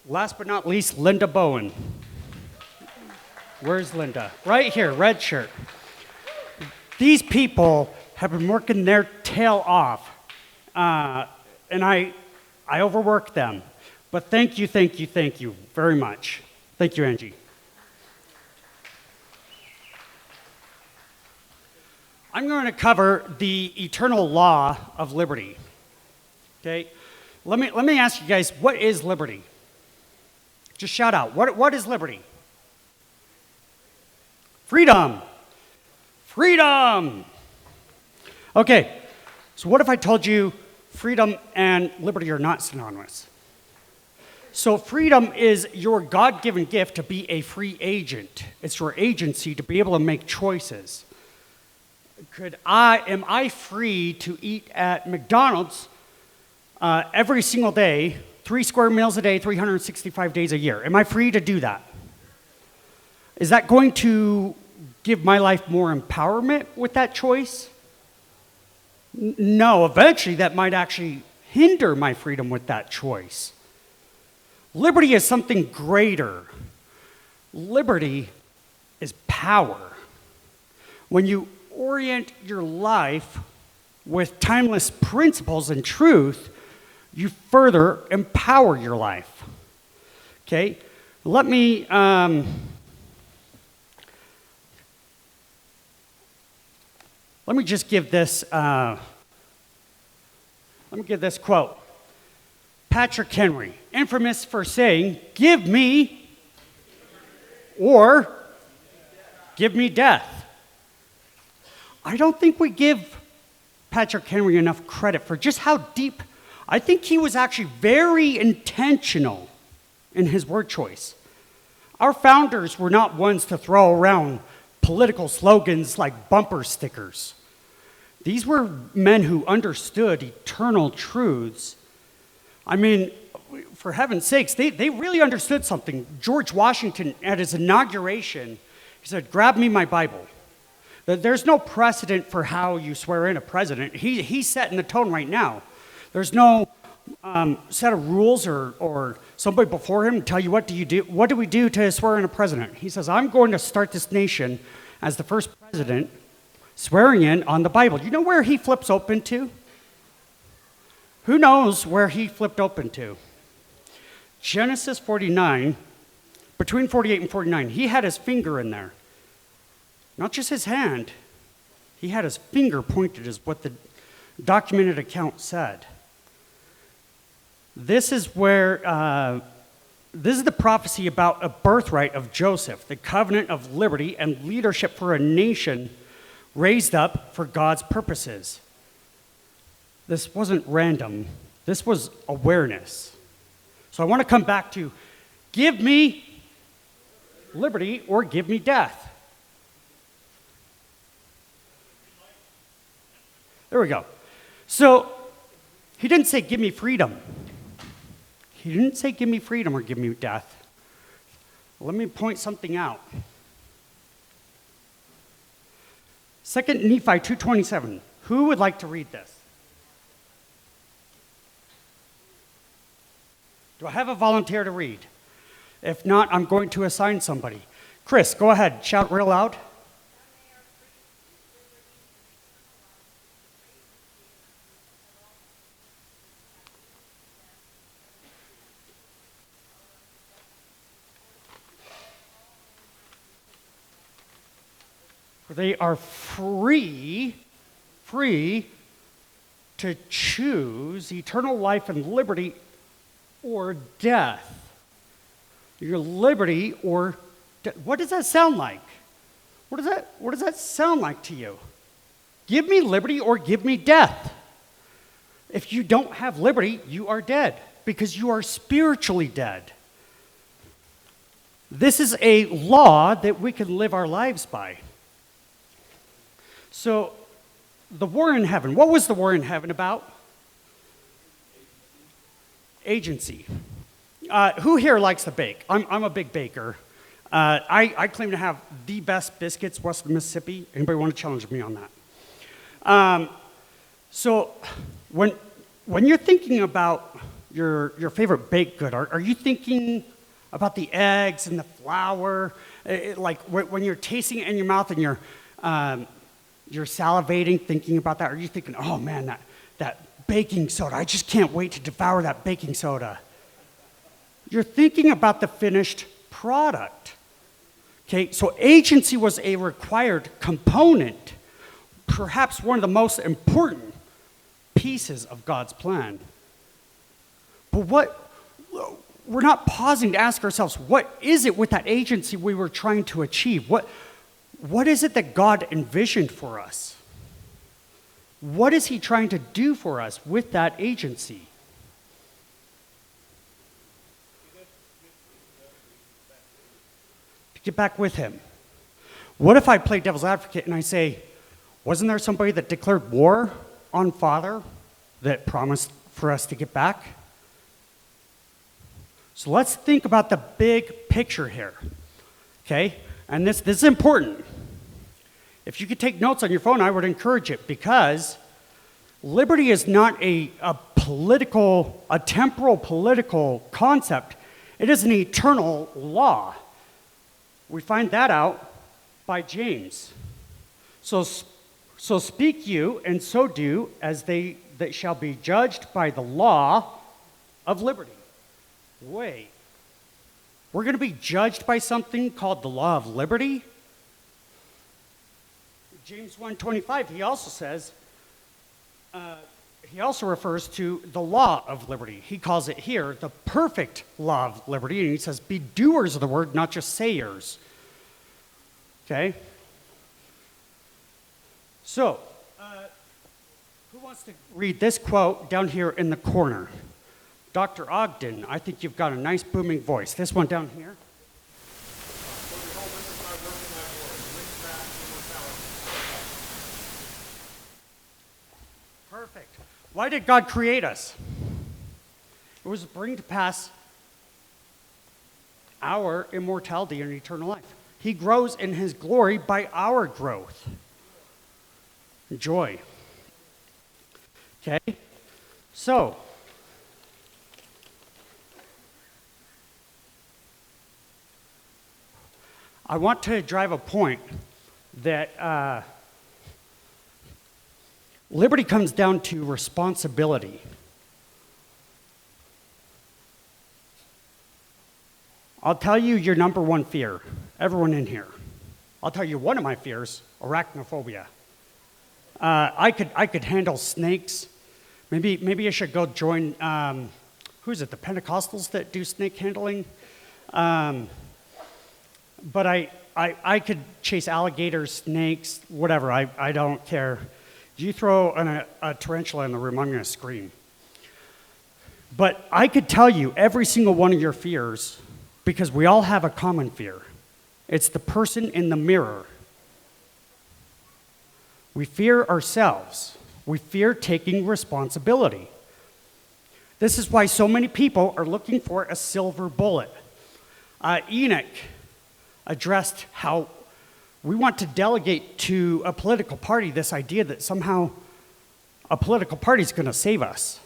last but not least, Linda Bowen. Where's Linda? Right here, red shirt. These people have been working their tail off, and I overworked them. But thank you very much. Thank you, Angie. I'm going to cover the eternal law of liberty. Okay? Let me ask you guys, what is liberty? Just shout out. What is liberty? Freedom. Freedom. Okay, so what if I told you freedom and liberty are not synonymous? So freedom is your God-given gift to be a free agent. It's your agency to be able to make choices. Am I free to eat at McDonald's every single day, 3 square meals a day, 365 days a year? Am I free to do that? Is that going to give my life more empowerment with that choice? No, eventually that might actually hinder my freedom with that choice. Liberty is something greater. Liberty is power. When you orient your life with timeless principles and truth, you further empower your life. Okay? Let me just give this. Let me give this quote. Patrick Henry, infamous for saying, "Give me or give me death." I don't think we give Patrick Henry enough credit for just how deep. I think he was actually very intentional in his word choice. Our founders were not ones to throw around political slogans like bumper stickers. These were men who understood eternal truths. I mean, for heaven's sakes, they really understood something. George Washington, at his inauguration, he said, "Grab me my Bible. There's no precedent for how you swear in a president. He's setting the tone right now. There's no set of rules or somebody before him tell you what do we do to swear in a president. He says, I'm going to start this nation as the first president swearing in on the Bible. You know where he flips open to? Who knows where he flipped open to? Genesis 49, between 48 and 49, he had his finger in there. Not just his hand. He had his finger pointed, is what the documented account said. This is where, this is the prophecy about a birthright of Joseph, the covenant of liberty and leadership for a nation raised up for God's purposes. This wasn't random. This was awareness. So I want to come back to, give me liberty or give me death. There we go. So he didn't say, give me freedom. He didn't say, give me freedom or give me death. Let me point something out. 2 Nephi 2:27. Who would like to read this? Do I have a volunteer to read? If not, I'm going to assign somebody. Chris, go ahead. Shout real loud. They are free to choose eternal life and liberty or death. Your liberty or what does that sound like? What does that sound like to you? Give me liberty or give me death. If you don't have liberty, you are dead because you are spiritually dead. This is a law that we can live our lives by. So, the war in heaven. What was the war in heaven about? Agency. Who here likes to bake? I'm a big baker. I claim to have the best biscuits west of Mississippi. Anybody want to challenge me on that? So, when you're thinking about your favorite baked good, are you thinking about the eggs and the flour? Like when you're tasting it in your mouth and you're salivating, thinking about that? Are you thinking, oh man, that baking soda, I just can't wait to devour that baking soda? You're thinking about the finished product. Okay, so agency was a required component, perhaps one of the most important pieces of God's plan. But we're not pausing to ask ourselves, what is it with that agency we were trying to achieve? What is it that God envisioned for us? What is he trying to do for us with that agency? To get back with him. What if I play devil's advocate and I say, wasn't there somebody that declared war on Father that promised for us to get back? So let's think about the big picture here. Okay? And this is important. If you could take notes on your phone, I would encourage it, because liberty is not a temporal political concept. It is an eternal law. We find that out by James. So speak you, and so do, as they that shall be judged by the law of liberty. Wait. We're going to be judged by something called the law of liberty? James 1:25, he also says, he also refers to the law of liberty. He calls it here the perfect law of liberty, and he says, be doers of the word, not just sayers. Okay? So, who wants to read this quote down here in the corner? Dr. Ogden, I think you've got a nice booming voice. This one down here. Perfect. Why did God create us? It was to bring to pass our immortality and eternal life. He grows in his glory by our growth. joy. Okay? So, I want to drive a point that liberty comes down to responsibility. I'll tell you your number one fear, everyone in here. I'll tell you one of my fears, arachnophobia. I could handle snakes. Maybe I should go join, who's it, the Pentecostals that do snake handling? But I could chase alligators, snakes, whatever, I don't care. You throw a tarantula in the room, I'm gonna scream. But I could tell you every single one of your fears because we all have a common fear. It's the person in the mirror. We fear ourselves. We fear taking responsibility. This is why so many people are looking for a silver bullet. Enoch addressed how we want to delegate to a political party this idea that somehow a political party is going to save us.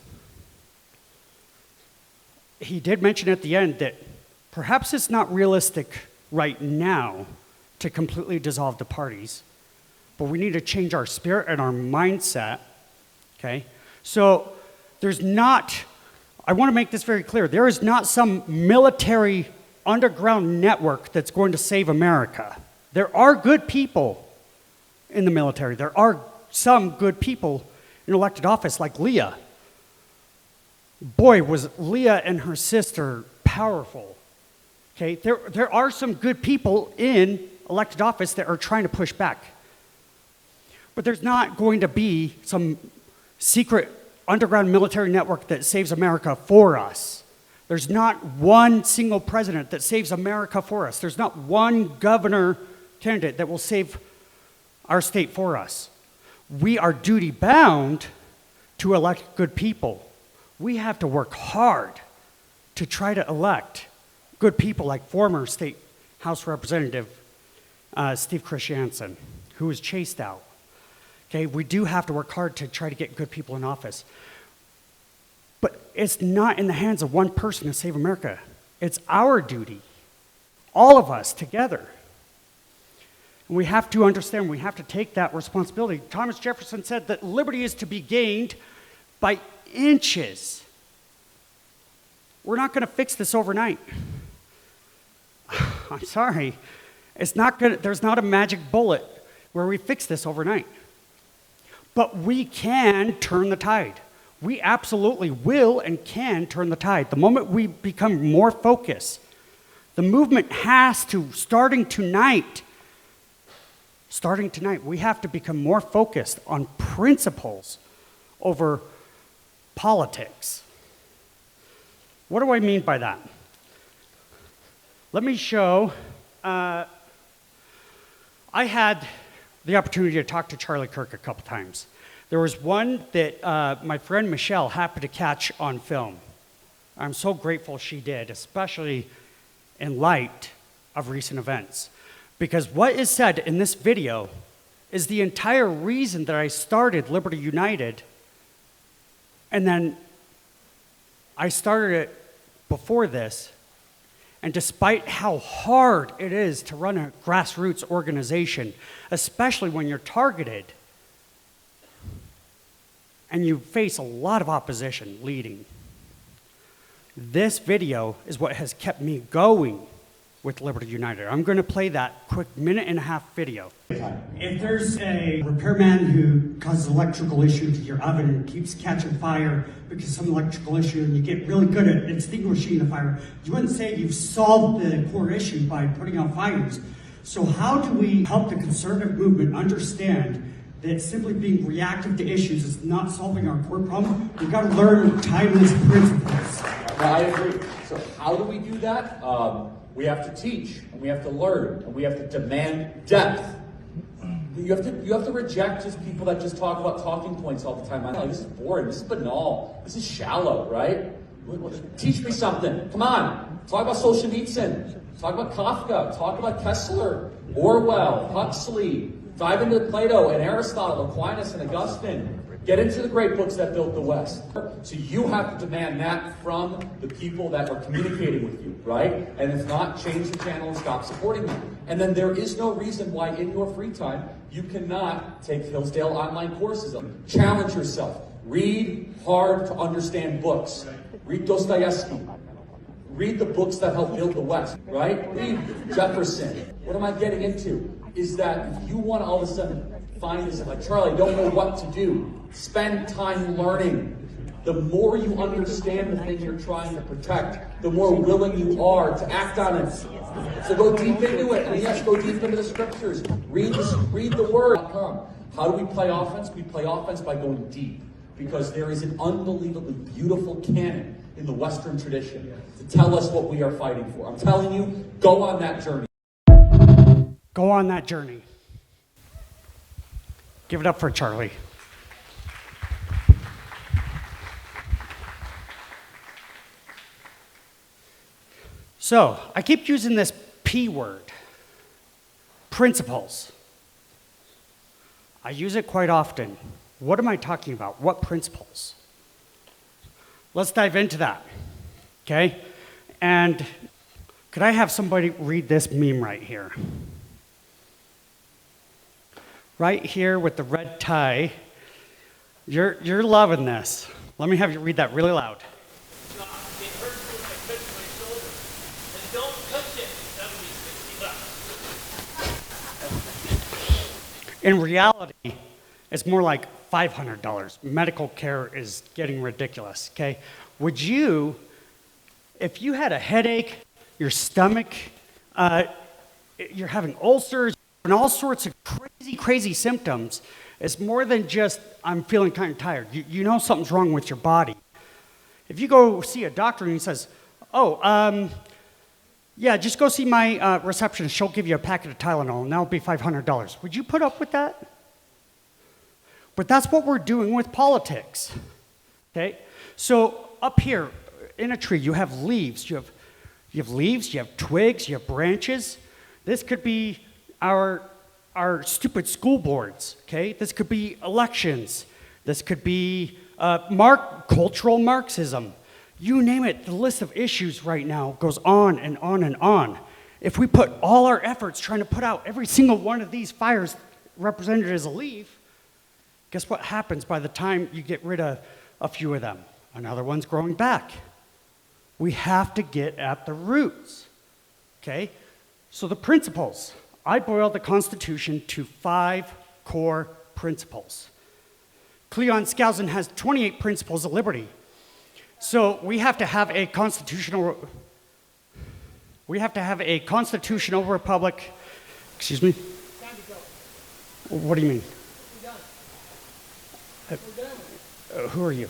He did mention at the end that perhaps it's not realistic right now to completely dissolve the parties, but we need to change our spirit and our mindset, okay? So there's not, I want to make this very clear, there is not some military underground network that's going to save America. There are good people in the military. There are some good people in elected office, like Leah. Boy, was Leah and her sister powerful. Okay, there are some good people in elected office that are trying to push back. But there's not going to be some secret underground military network that saves America for us. There's not one single president that saves America for us. There's not one governor candidate that will save our state for us. We are duty bound to elect good people. We have to work hard to try to elect good people like former State House Representative Steve Christiansen, who was chased out. Okay, we do have to work hard to try to get good people in office. But it's not in the hands of one person to save America. It's our duty, all of us together. And we have to understand, we have to take that responsibility. Thomas Jefferson said that liberty is to be gained by inches. We're not going to fix this overnight. I'm sorry. There's not a magic bullet where we fix this overnight. But we can turn the tide. We absolutely will and can turn the tide. The moment we become more focused, the movement has to, starting tonight, we have to become more focused on principles over politics. What do I mean by that? Let me show, I had the opportunity to talk to Charlie Kirk a couple times. There was one that my friend Michelle happened to catch on film. I'm so grateful she did, especially in light of recent events. Because what is said in this video is the entire reason that I started Liberty United, and then I started it before this, and despite how hard it is to run a grassroots organization, especially when you're targeted, and you face a lot of opposition leading, this video is what has kept me going with Liberty United. I'm going to play that quick 1.5-minute video. If there's a repairman who causes an electrical issue to your oven and keeps catching fire because of some electrical issue, and you get really good at extinguishing the fire, you wouldn't say you've solved the core issue by putting out fires. So how do we help the conservative movement understand that simply being reactive to issues is not solving our core problem? We've got to learn timeless principles. I agree. So how do we do that? We have to teach, and we have to learn, and we have to demand depth. You have to reject just people that just talk about talking points all the time. I know this is boring. This is banal. This is shallow, right? Teach me something. Come on. Talk about Solzhenitsyn. Talk about Kafka. Talk about Kessler, Orwell, Huxley, Dive into Plato and Aristotle, Aquinas and Augustine. Get into the great books that built the West. So you have to demand that from the people that are communicating with you, right? And if not, change the channel and stop supporting them. And then there is no reason why in your free time you cannot take Hillsdale online courses. Challenge yourself. Read hard to understand books. Read Dostoevsky. Read the books that help build the West, right? Read Jefferson. What am I getting into? Is that if you want to all of a sudden find this, like, Charlie, I don't know what to do. Spend time learning. The more you understand the thing you're trying to protect, the more willing you are to act on it. So go deep into it. And yes, go deep into the scriptures. Read the word. How do we play offense? We play offense by going deep. Because there is an unbelievably beautiful canon in the Western tradition to tell us what we are fighting for. I'm telling you, go on that journey. Go on that journey. Give it up for Charlie. So, I keep using this P word, principles. I use it quite often. What am I talking about? What principles? Let's dive into that, okay? And could I have somebody read this meme right here? Right here with the red tie. You're loving this. Let me have you read that really loud. In reality, it's more like $500. Medical care is getting ridiculous, okay? Would you, if you had a headache, your stomach, you're having ulcers, and all sorts of crazy symptoms, it's more than just, I'm feeling kind of tired. You know something's wrong with your body. If you go see a doctor and he says, yeah, just go see my receptionist. She'll give you a packet of Tylenol, and that'll be $500. Would you put up with that? But that's what we're doing with politics, okay? So up here in a tree, you have leaves. You have leaves, you have twigs, you have branches. This could be our stupid school boards, okay? This could be elections. This could be cultural Marxism. You name it, the list of issues right now goes on and on and on. If we put all our efforts trying to put out every single one of these fires represented as a leaf, guess what happens by the time you get rid of a few of them? Another one's growing back. We have to get at the roots, okay? So the principles. I boiled the Constitution to 5 core principles. Cleon Skousen has 28 principles of liberty. So we have to have a constitutional republic. Excuse me? What do you mean? Who are you?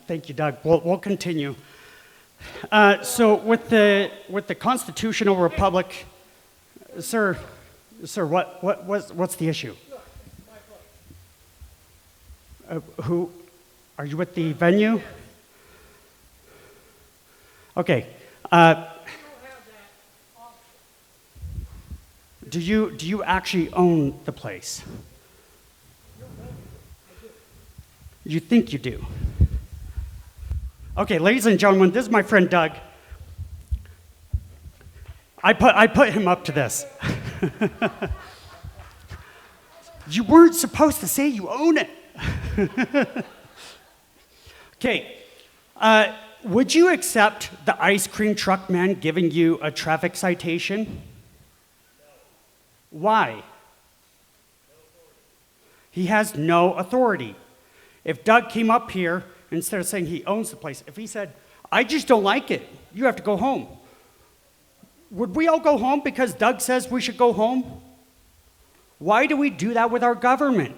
Thank you, Doug. We'll continue. So with the constitutional republic, sir, what's the issue? Who are you with the venue? Okay. Do you actually own the place? You think you do. Okay, ladies and gentlemen, this is my friend Doug. I put him up to this. You weren't supposed to say you own it. Okay, would you accept the ice cream truck man giving you a traffic citation? No. Why? He has no authority. If Doug came up here, instead of saying he owns the place, if he said, I just don't like it, you have to go home, would we all go home because Doug says we should go home? Why do we do that with our government?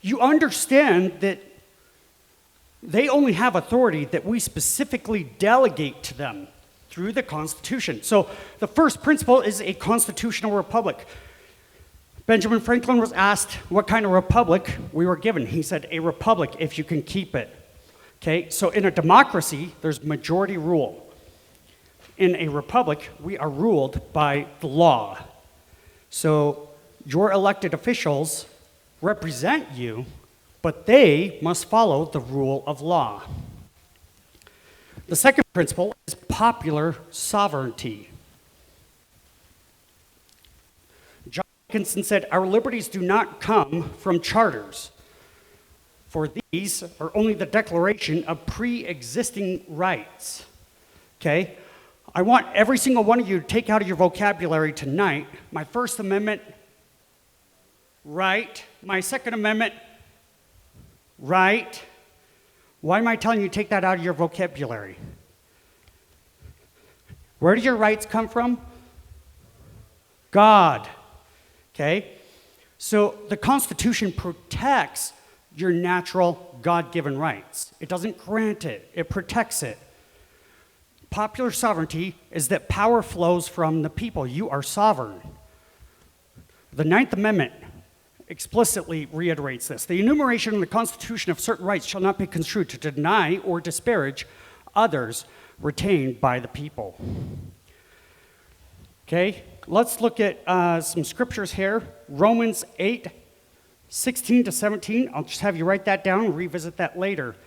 You understand that they only have authority that we specifically delegate to them through the Constitution. So the first principle is a constitutional republic. Benjamin Franklin was asked what kind of republic we were given. He said, a republic if you can keep it. Okay, so in a democracy, there's majority rule. in a republic, we are ruled by the law. So your elected officials represent you, but they must follow the rule of law. The second principle is popular sovereignty. John Hansen said, "Our liberties do not come from charters, for these are only the declaration of pre-existing rights." Okay? I want every single one of you to take out of your vocabulary tonight my First Amendment right, my Second Amendment right. Why am I telling you to take that out of your vocabulary? Where do your rights come from? God. Okay? So the Constitution protects your natural God-given rights. It doesn't grant it, it protects it. Popular sovereignty is that power flows from the people. You are sovereign. The Ninth Amendment explicitly reiterates this. The enumeration in the Constitution of certain rights shall not be construed to deny or disparage others retained by the people. Okay, let's look at some scriptures here. Romans 8, 16 to 17. I'll just have you write that down and revisit that later.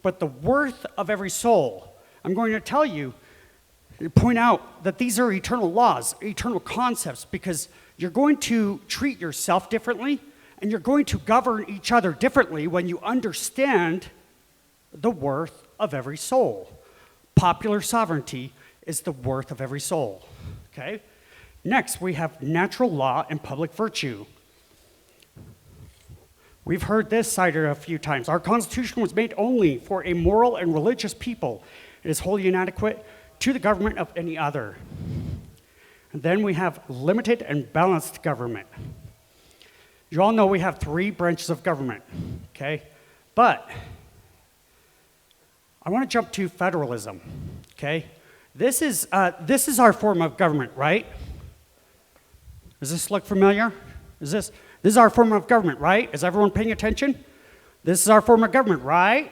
But the worth of every soul, I'm going to tell you, point out that these are eternal laws, eternal concepts, because you're going to treat yourself differently, and you're going to govern each other differently when you understand the worth of every soul. Popular sovereignty is the worth of every soul. Okay? Next, we have natural law and public virtue. We've heard this cited a few times. Our Constitution was made only for a moral and religious people. It is wholly inadequate to the government of any other. And then we have limited and balanced government. You all know we have 3 branches of government, okay? But I want to jump to federalism, okay? This is our form of government, right? Does this look familiar? This is our form of government, right? Is everyone paying attention? This is our form of government, right?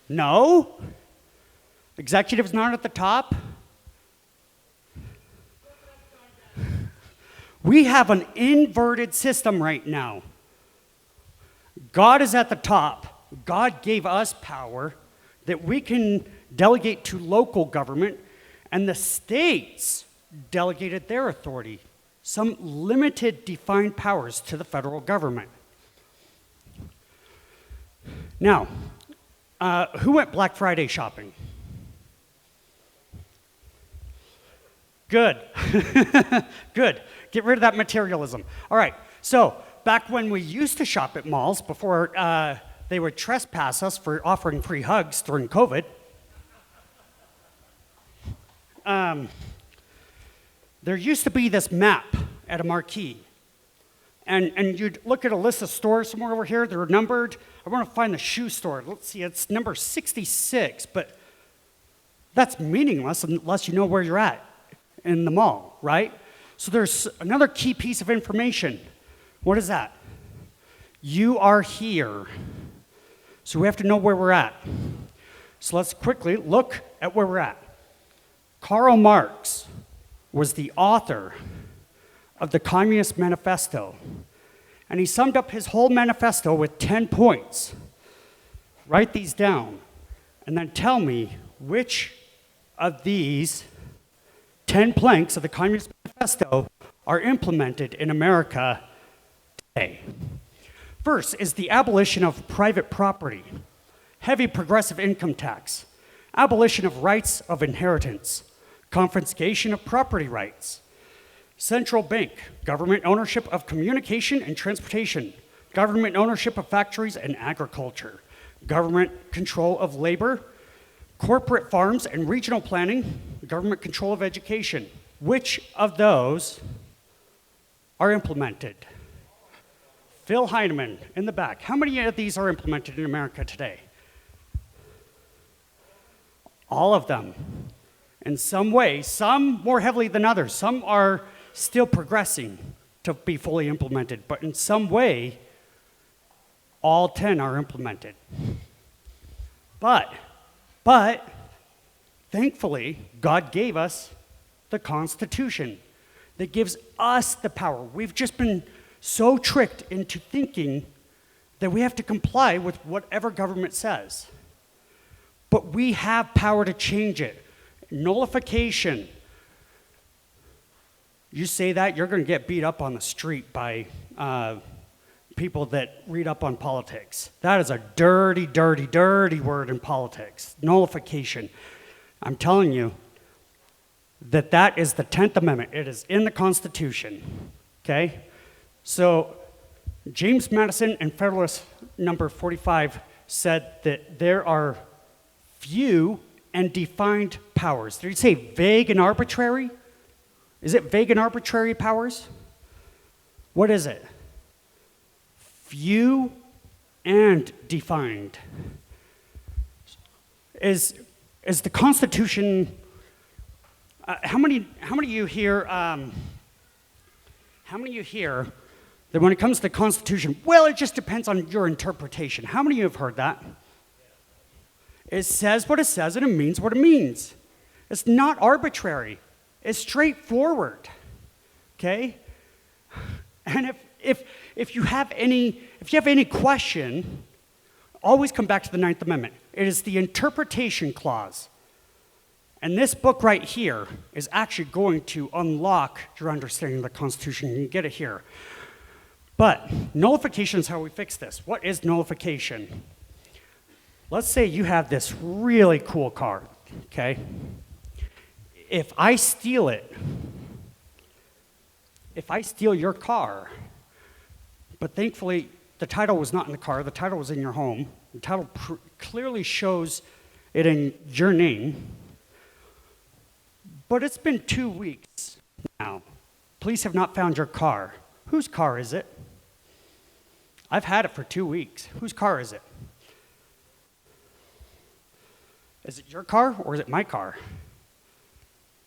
No? Executive's not at the top? We have an inverted system right now. God is at the top. God gave us power that we can delegate to local government, and the states delegated their authority, some limited defined powers to the federal government. Now, who went Black Friday shopping? Good. Good. Get rid of that materialism. All right. So back when we used to shop at malls before they would trespass us for offering free hugs during COVID, there used to be this map at a marquee. And you'd look at a list of stores somewhere over here. They're numbered. I want to find the shoe store. Let's see. It's number 66. But that's meaningless unless you know where you're at in the mall, right? So there's another key piece of information. What is that? You are here. So we have to know where we're at. So let's quickly look at where we're at. Karl Marx was the author of the Communist Manifesto, and he summed up his whole manifesto with 10 points. Write these down, and then tell me which of these 10 planks of the Communist Manifesto are implemented in America today. First is the abolition of private property, heavy progressive income tax, abolition of rights of inheritance, confiscation of property rights, central bank, government ownership of communication and transportation, government ownership of factories and agriculture, government control of labor, corporate farms and regional planning, government control of education. Which of those are implemented? Phil Heineman in the back. How many of these are implemented in America today? All of them. In some way, some more heavily than others. Some are still progressing to be fully implemented, but in some way, all 10 are implemented. But Thankfully, God gave us the Constitution that gives us the power. We've just been so tricked into thinking that we have to comply with whatever government says. But we have power to change it. Nullification. You say that, you're going to get beat up on the street by people that read up on politics. That is a dirty, dirty, dirty word in politics. Nullification. I'm telling you that is the 10th Amendment. It is in the Constitution. Okay? So James Madison in Federalist number 45 said that there are few and defined powers. Did he say vague and arbitrary? Is it vague and arbitrary powers? What is it? Few and defined. Is the Constitution? How many of you here? How many of you here that when it comes to the Constitution, well, it just depends on your interpretation? How many of you have heard that? It says what it says and it means what it means. It's not arbitrary. It's straightforward. Okay? And if you have any question, always come back to the 9th Amendment. It is the interpretation clause. And this book right here is actually going to unlock your understanding of the Constitution. You can get it here. But nullification is how we fix this. What is nullification? Let's say you have this really cool car, okay? If I steal your car, but thankfully the title was not in the car, the title was in your home, the title clearly shows it in your name, but it's been 2 weeks now. Police have not found your car. Whose car is it? I've had it for 2 weeks. Whose car is it? Is it your car or is it my car?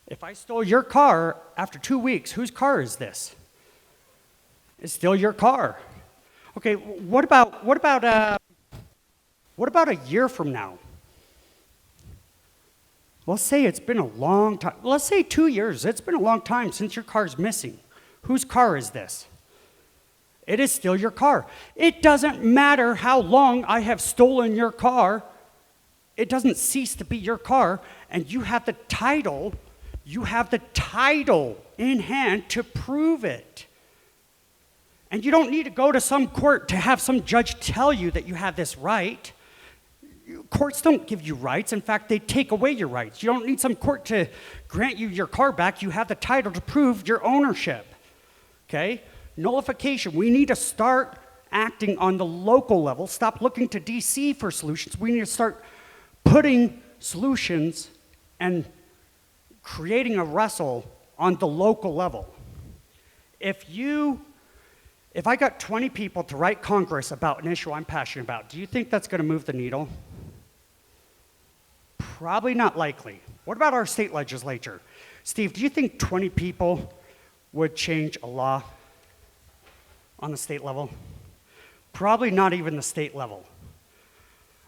If I stole your car after 2 weeks, whose car is this? It's still your car. Okay, what about a year from now? Let's say it's been a long time. Let's say 2 years. It's been a long time since your car's missing. Whose car is this? It is still your car. It doesn't matter how long I have stolen your car. It doesn't cease to be your car, and you have the title. You have the title in hand to prove it. And you don't need to go to some court to have some judge tell you that you have this right. Courts don't give you rights. In fact, they take away your rights. You don't need some court to grant you your car back. You have the title to prove your ownership. Okay? Nullification. We need to start acting on the local level. Stop looking to DC for solutions. We need to start putting solutions and creating a wrestle on the local level. If I got 20 people to write Congress about an issue I'm passionate about, do you think that's going to move the needle? Probably not likely. What about our state legislature? Steve, do you think 20 people would change a law on the state level? Probably not even the state level.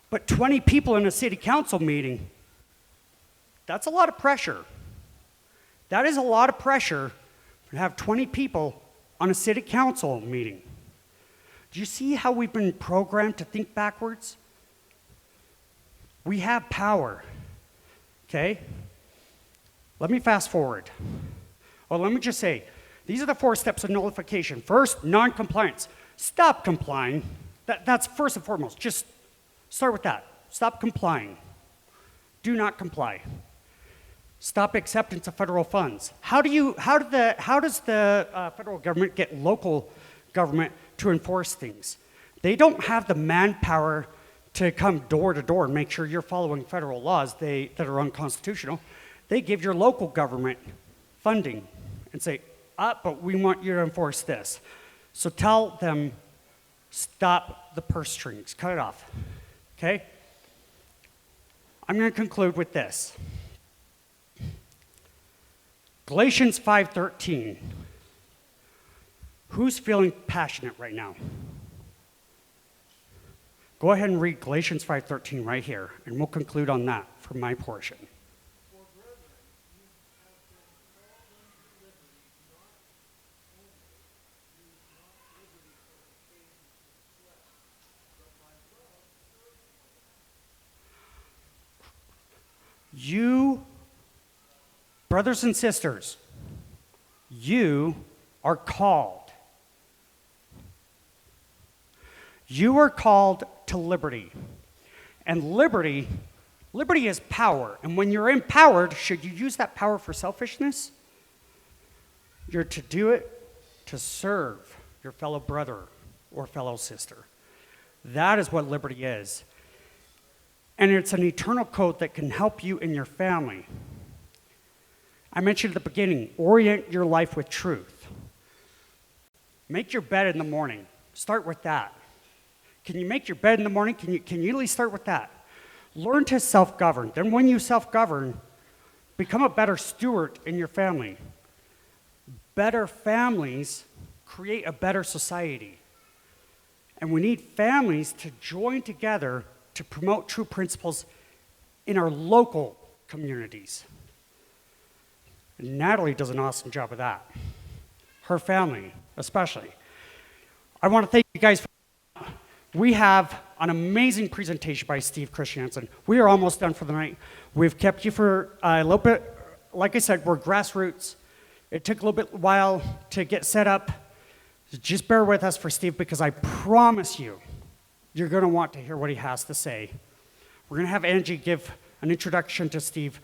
But 20 people in a city council meeting, that's a lot of pressure. That is a lot of pressure to have 20 people on a city council meeting. Do you see how we've been programmed to think backwards? We have power, okay? Let me fast forward. Well, let me just say, these are the 4 steps of nullification. First, non-compliance. Stop complying. That's first and foremost. Just start with that. Stop complying. Do not comply. Stop acceptance of federal funds. How does the federal government get local government to enforce things? They don't have the manpower to come door to door and make sure you're following federal laws that are unconstitutional. They give your local government funding and say, but we want you to enforce this. So tell them, stop the purse strings, cut it off, okay? I'm going to conclude with this. Galatians 5:13. Who's feeling passionate right now? Go ahead and read Galatians 5:13 right here, and we'll conclude on that for my portion. You, brothers and sisters, you are called. You are called to liberty. And liberty is power. And when you're empowered, should you use that power for selfishness? You're to do it to serve your fellow brother or fellow sister. That is what liberty is. And it's an eternal code that can help you in your family. I mentioned at the beginning, orient your life with truth. Make your bed in the morning. Start with that. Can you make your bed in the morning? Can you at least start with that? Learn to self-govern. Then when you self-govern, become a better steward in your family. Better families create a better society. And we need families to join together to promote true principles in our local communities. And Natalie does an awesome job of that. Her family, especially. I want to thank you guys. We have an amazing presentation by Steve Christiansen. We are almost done for the night. We've kept you for a little bit. Like I said, we're grassroots. It took a little bit while to get set up. Just bear with us for Steve, because I promise you, you're going to want to hear what he has to say. We're going to have Angie give an introduction to Steve.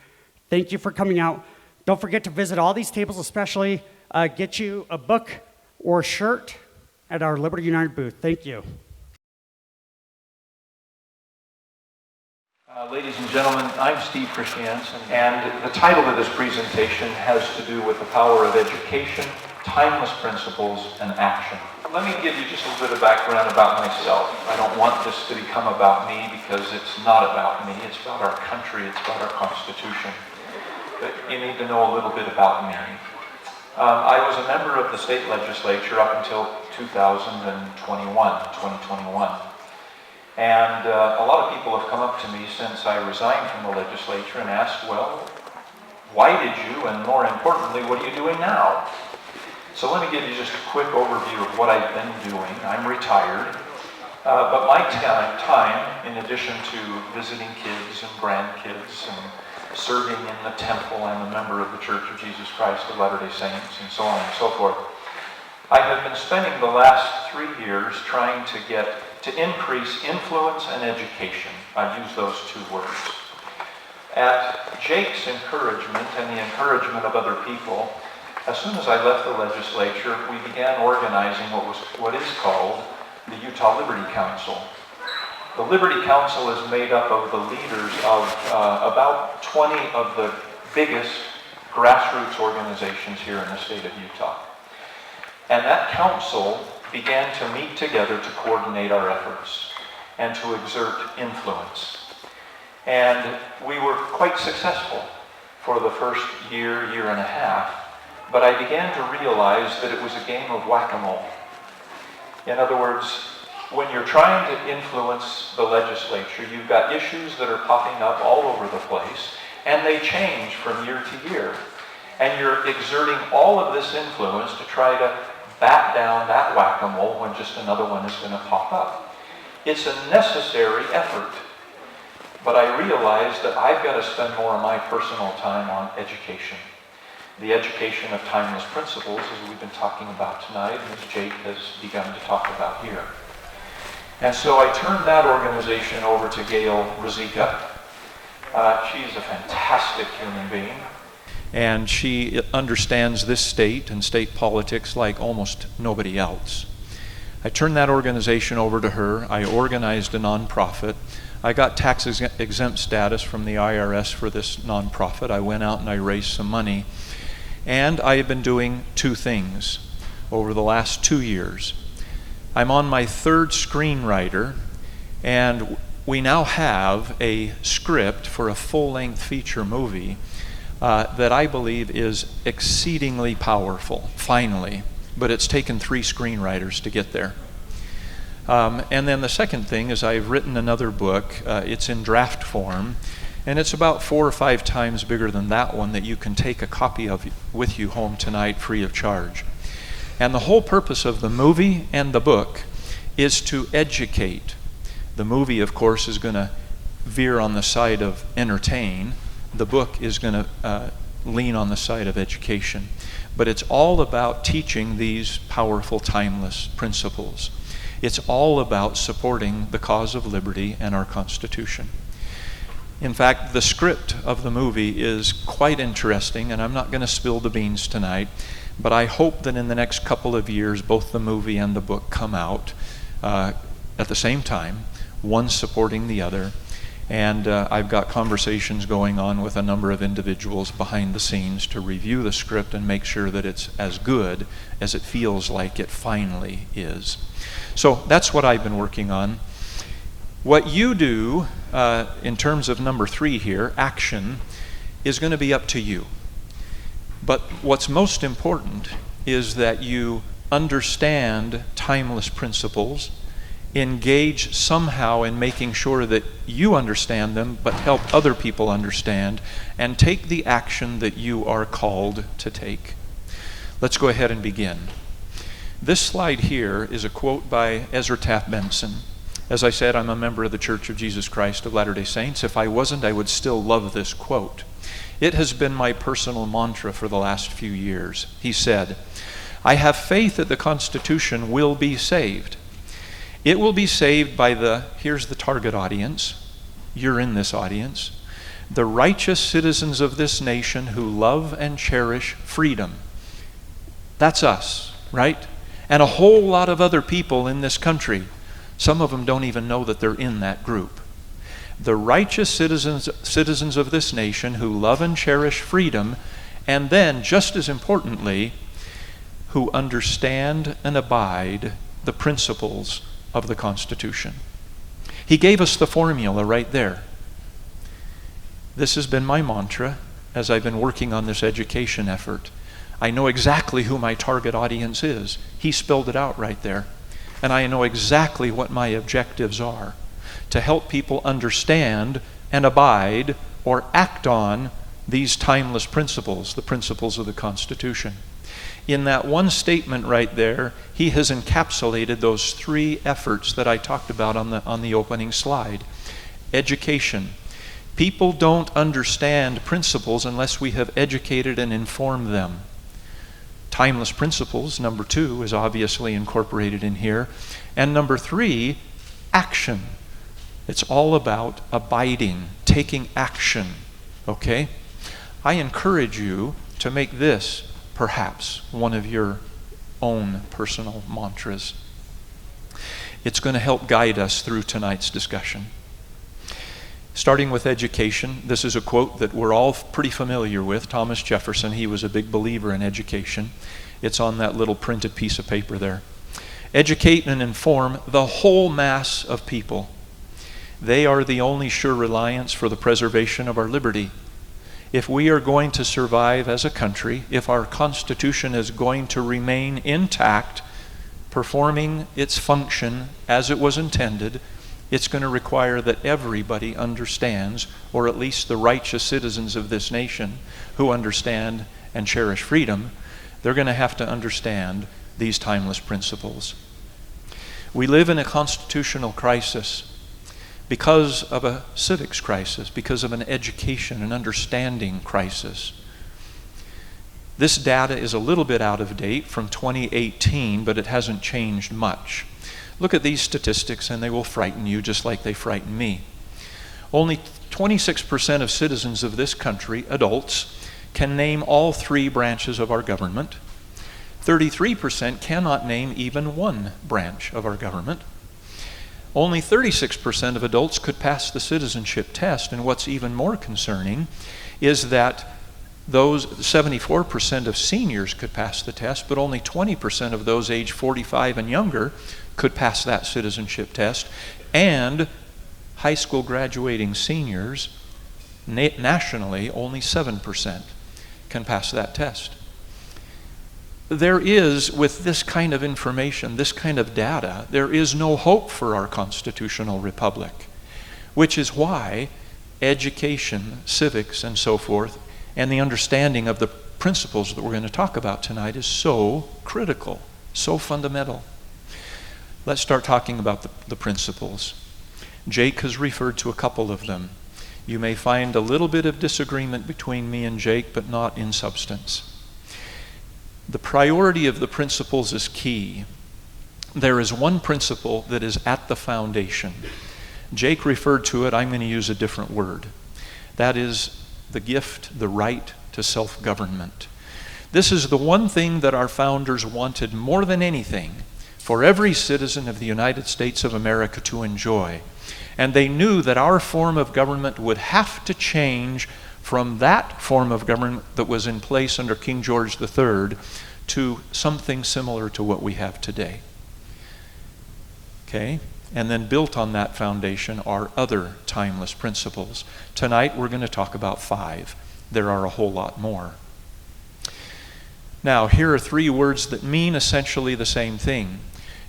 Thank you for coming out. Don't forget to visit all these tables, especially get you a book or shirt at our Liberty United booth. Thank you. Ladies and gentlemen, I'm Steve Christiansen, and the title of this presentation has to do with the power of education, timeless principles, and action. Let me give you just a little bit of background about myself. I don't want this to become about me, because it's not about me. It's about our country. It's about our Constitution. But you need to know a little bit about me. I was a member of the state legislature up until 2021. And a lot of people have come up to me since I resigned from the legislature and asked, well, why did you, and more importantly, what are you doing now? So let me give you just a quick overview of what I've been doing. I'm retired, but my time, in addition to visiting kids and grandkids and serving in the temple, I'm a member of the Church of Jesus Christ of Latter-day Saints, and so on and so forth. I have been spending the last 3 years trying to increase influence and education. I use those two words. At Jake's encouragement and the encouragement of other people, as soon as I left the legislature, we began organizing what is called the Utah Liberty Council. The Liberty Council is made up of the leaders of about 20 of the biggest grassroots organizations here in the state of Utah. And that council began to meet together to coordinate our efforts and to exert influence. And we were quite successful for the first year and a half, but I began to realize that it was a game of whack-a-mole. In other words, when you're trying to influence the legislature, you've got issues that are popping up all over the place, and they change from year to year. And you're exerting all of this influence to try to bat down that whack-a-mole when just another one is going to pop up. It's a necessary effort, but I realized that I've got to spend more of my personal time on education. The education of timeless principles, as we've been talking about tonight, and as Jake has begun to talk about here. And so I turned that organization over to Gail Rosika. She's a fantastic human being. And she understands this state and state politics like almost nobody else. I turned that organization over to her. I organized a nonprofit. I got tax exempt status from the IRS for this nonprofit. I went out and I raised some money. And I have been doing two things over the last 2 years. I'm on my third screenwriter, and we now have a script for a full-length feature movie that I believe is exceedingly powerful, finally, but it's taken 3 screenwriters to get there. And then the second thing is I've written another book. It's in draft form, and it's about 4 or 5 times bigger than that one that you can take a copy of with you home tonight free of charge. And the whole purpose of the movie and the book is to educate. The movie, of course, is going to veer on the side of entertain, the book is going to lean on the side of education. But it's all about teaching these powerful, timeless principles. It's all about supporting the cause of liberty and our Constitution. In fact, the script of the movie is quite interesting, and I'm not going to spill the beans tonight, but I hope that in the next couple of years, both the movie and the book come out at the same time, one supporting the other. And I've got conversations going on with a number of individuals behind the scenes to review the script and make sure that it's as good as it feels like it finally is. So that's what I've been working on. What you do in terms of number 3 here, action, is going to be up to you. But what's most important is that you understand timeless principles, engage somehow in making sure that you understand them, but help other people understand, and take the action that you are called to take. Let's go ahead and begin. This slide here is a quote by Ezra Taft Benson. As I said, I'm a member of the Church of Jesus Christ of Latter-day Saints. If I wasn't, I would still love this quote. It has been my personal mantra for the last few years. He said, "I have faith that the Constitution will be saved. It will be saved by here's the target audience, you're in this audience, the righteous citizens of this nation who love and cherish freedom." That's us, right? And a whole lot of other people in this country. Some of them don't even know that they're in that group. The righteous citizens of this nation who love and cherish freedom, and then, just as importantly, who understand and abide the principles of the Constitution. He gave us the formula right there. This has been my mantra as I've been working on this education effort. I know exactly who my target audience is. He spelled it out right there. And I know exactly what my objectives are: to help people understand and abide or act on these timeless principles, the principles of the Constitution. In that one statement right there, he has encapsulated those 3 efforts that I talked about on the opening slide. Education. People don't understand principles unless we have educated and informed them. Timeless principles, number 2, is obviously incorporated in here. And number 3, action. It's all about abiding, taking action, okay? I encourage you to make this perhaps one of your own personal mantras. It's going to help guide us through tonight's discussion. Starting with education, this is a quote that we're all pretty familiar with. Thomas Jefferson, he was a big believer in education. It's on that little printed piece of paper there. Educate and inform the whole mass of people. They are the only sure reliance for the preservation of our liberty. If we are going to survive as a country, if our Constitution is going to remain intact, performing its function as it was intended, it's going to require that everybody understands, or at least the righteous citizens of this nation who understand and cherish freedom, they're going to have to understand these timeless principles. We live in a constitutional crisis because of a civics crisis, because of an education and understanding crisis. This data is a little bit out of date from 2018, but it hasn't changed much. Look at these statistics and they will frighten you just like they frighten me. Only 26% of citizens of this country, adults, can name all 3 branches of our government. 33% cannot name even one branch of our government. Only 36% of adults could pass the citizenship test, and what's even more concerning is that those 74% of seniors could pass the test, but only 20% of those age 45 and younger could pass that citizenship test, and high school graduating seniors, nationally, only 7% can pass that test. There is, with this kind of information, this kind of data, there is no hope for our constitutional republic, which is why education, civics, and so forth, and the understanding of the principles that we're going to talk about tonight is so critical, so fundamental. Let's start talking about the principles. Jake has referred to a couple of them. You may find a little bit of disagreement between me and Jake, but not in substance. The priority of the principles is key. There is one principle that is at the foundation. Jake referred to it, I'm going to use a different word. That is the gift, the right to self-government. This is the one thing that our founders wanted more than anything for every citizen of the United States of America to enjoy. And they knew that our form of government would have to change from that form of government that was in place under King George III to something similar to what we have today. Okay? And then built on that foundation are other timeless principles. Tonight we're going to talk about 5. There are a whole lot more. Now, here are 3 words that mean essentially the same thing.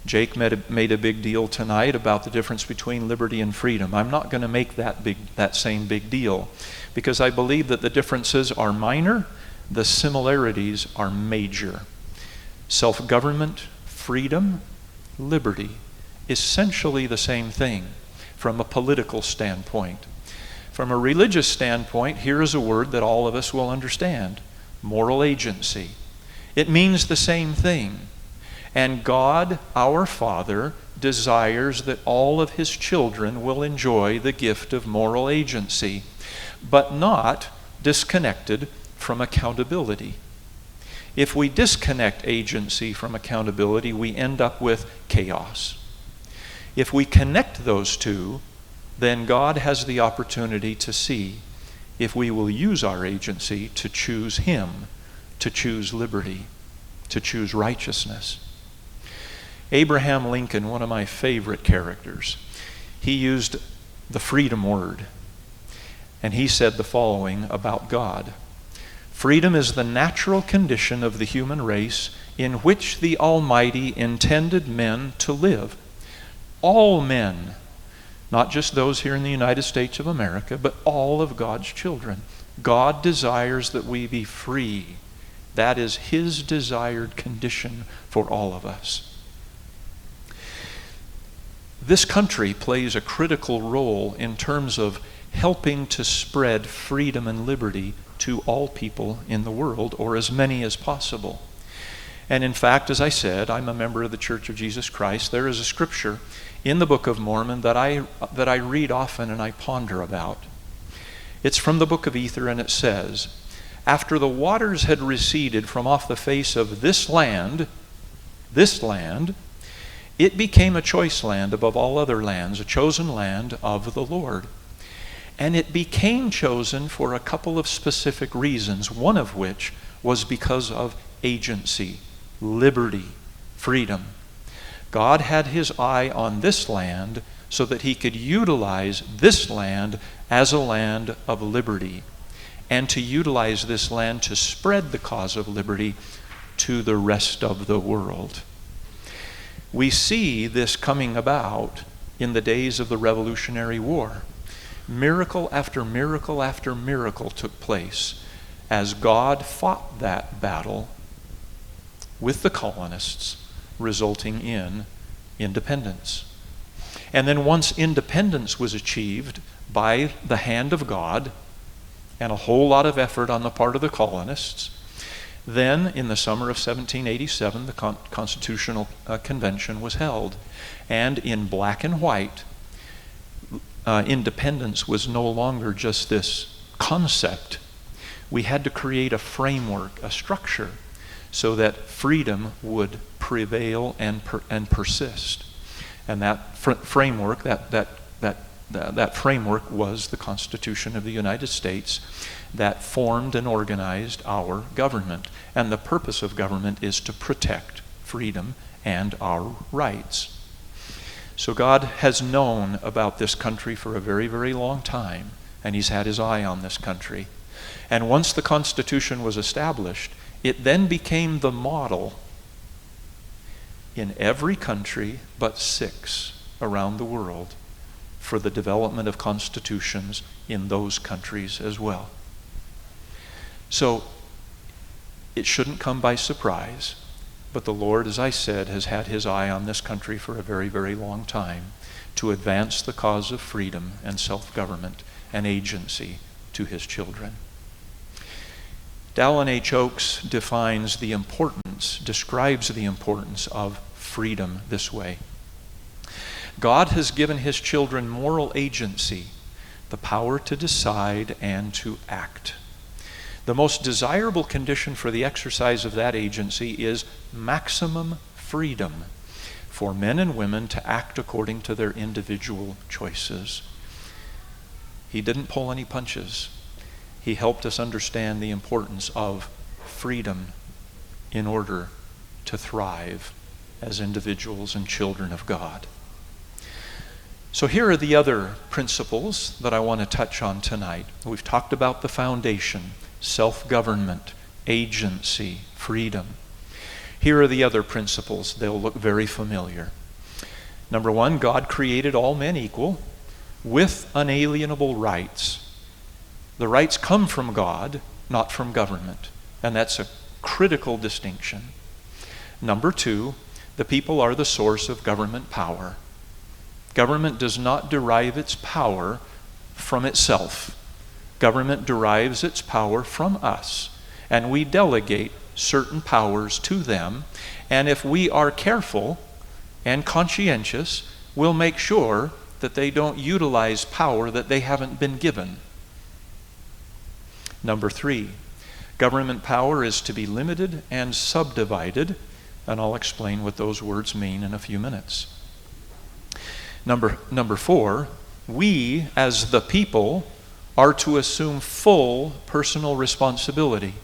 Jake made a big deal tonight about the difference between liberty and freedom. I'm not going to make that same big deal, because I believe that the differences are minor, the similarities are major. Self-government, freedom, liberty, essentially the same thing from a political standpoint. From a religious standpoint, here is a word that all of us will understand: moral agency. It means the same thing. And God, our Father, desires that all of His children will enjoy the gift of moral agency, but not disconnected from accountability. If we disconnect agency from accountability, we end up with chaos. If we connect those two, then God has the opportunity to see if we will use our agency to choose Him, to choose liberty, to choose righteousness. Abraham Lincoln, one of my favorite characters, he used the freedom word. And he said the following about God: freedom is the natural condition of the human race in which the Almighty intended men to live. All men, not just those here in the United States of America, but all of God's children. God desires that we be free. That is His desired condition for all of us. This country plays a critical role in terms of helping to spread freedom and liberty to all people in the world, or as many as possible. And in fact, as I said, I'm a member of the Church of Jesus Christ. There is a scripture in the Book of Mormon that I read often and I ponder about. It's from the Book of Ether, and it says, after the waters had receded from off the face of this land, it became a choice land above all other lands, a chosen land of the Lord. And it became chosen for a couple of specific reasons, one of which was because of agency, liberty, freedom. God had His eye on this land so that He could utilize this land as a land of liberty, and to utilize this land to spread the cause of liberty to the rest of the world. We see this coming about in the days of the Revolutionary War. Miracle after miracle after miracle took place as God fought that battle with the colonists, resulting in independence. And then once independence was achieved by the hand of God and a whole lot of effort on the part of the colonists, then in the summer of 1787, the Constitutional Convention was held. And in black and white, independence was no longer just this concept. We had to create a framework, a structure, so that freedom would prevail and persist. And that framework, that framework was the Constitution of the United States that formed and organized our government. And the purpose of government is to protect freedom and our rights. So God has known about this country for a very, very long time, and He's had His eye on this country. And once the Constitution was established, it then became the model in every country but 6 around the world for the development of constitutions in those countries as well. So it shouldn't come by surprise, but the Lord, as I said, has had His eye on this country for a very, very long time to advance the cause of freedom and self-government and agency to his children. Dallin H. Oakes describes the importance of freedom this way. God has given his children moral agency, the power to decide and to act. The most desirable condition for the exercise of that agency is maximum freedom for men and women to act according to their individual choices. He didn't pull any punches. He helped us understand the importance of freedom in order to thrive as individuals and children of God. So here are the other principles that I want to touch on tonight. We've talked about the foundation, self-government, agency, freedom. Here are the other principles. They'll look very familiar. Number one, God created all men equal with unalienable rights. The rights come from God, not from government. And that's a critical distinction. Number two, the people are the source of government power. Government does not derive its power from itself. Government derives its power from us, and we delegate certain powers to them, and if we are careful and conscientious, we'll make sure that they don't utilize power that they haven't been given. Number three, government power is to be limited and subdivided, and I'll explain what those words mean in a few minutes. Number four, we as the people are to assume full personal responsibility.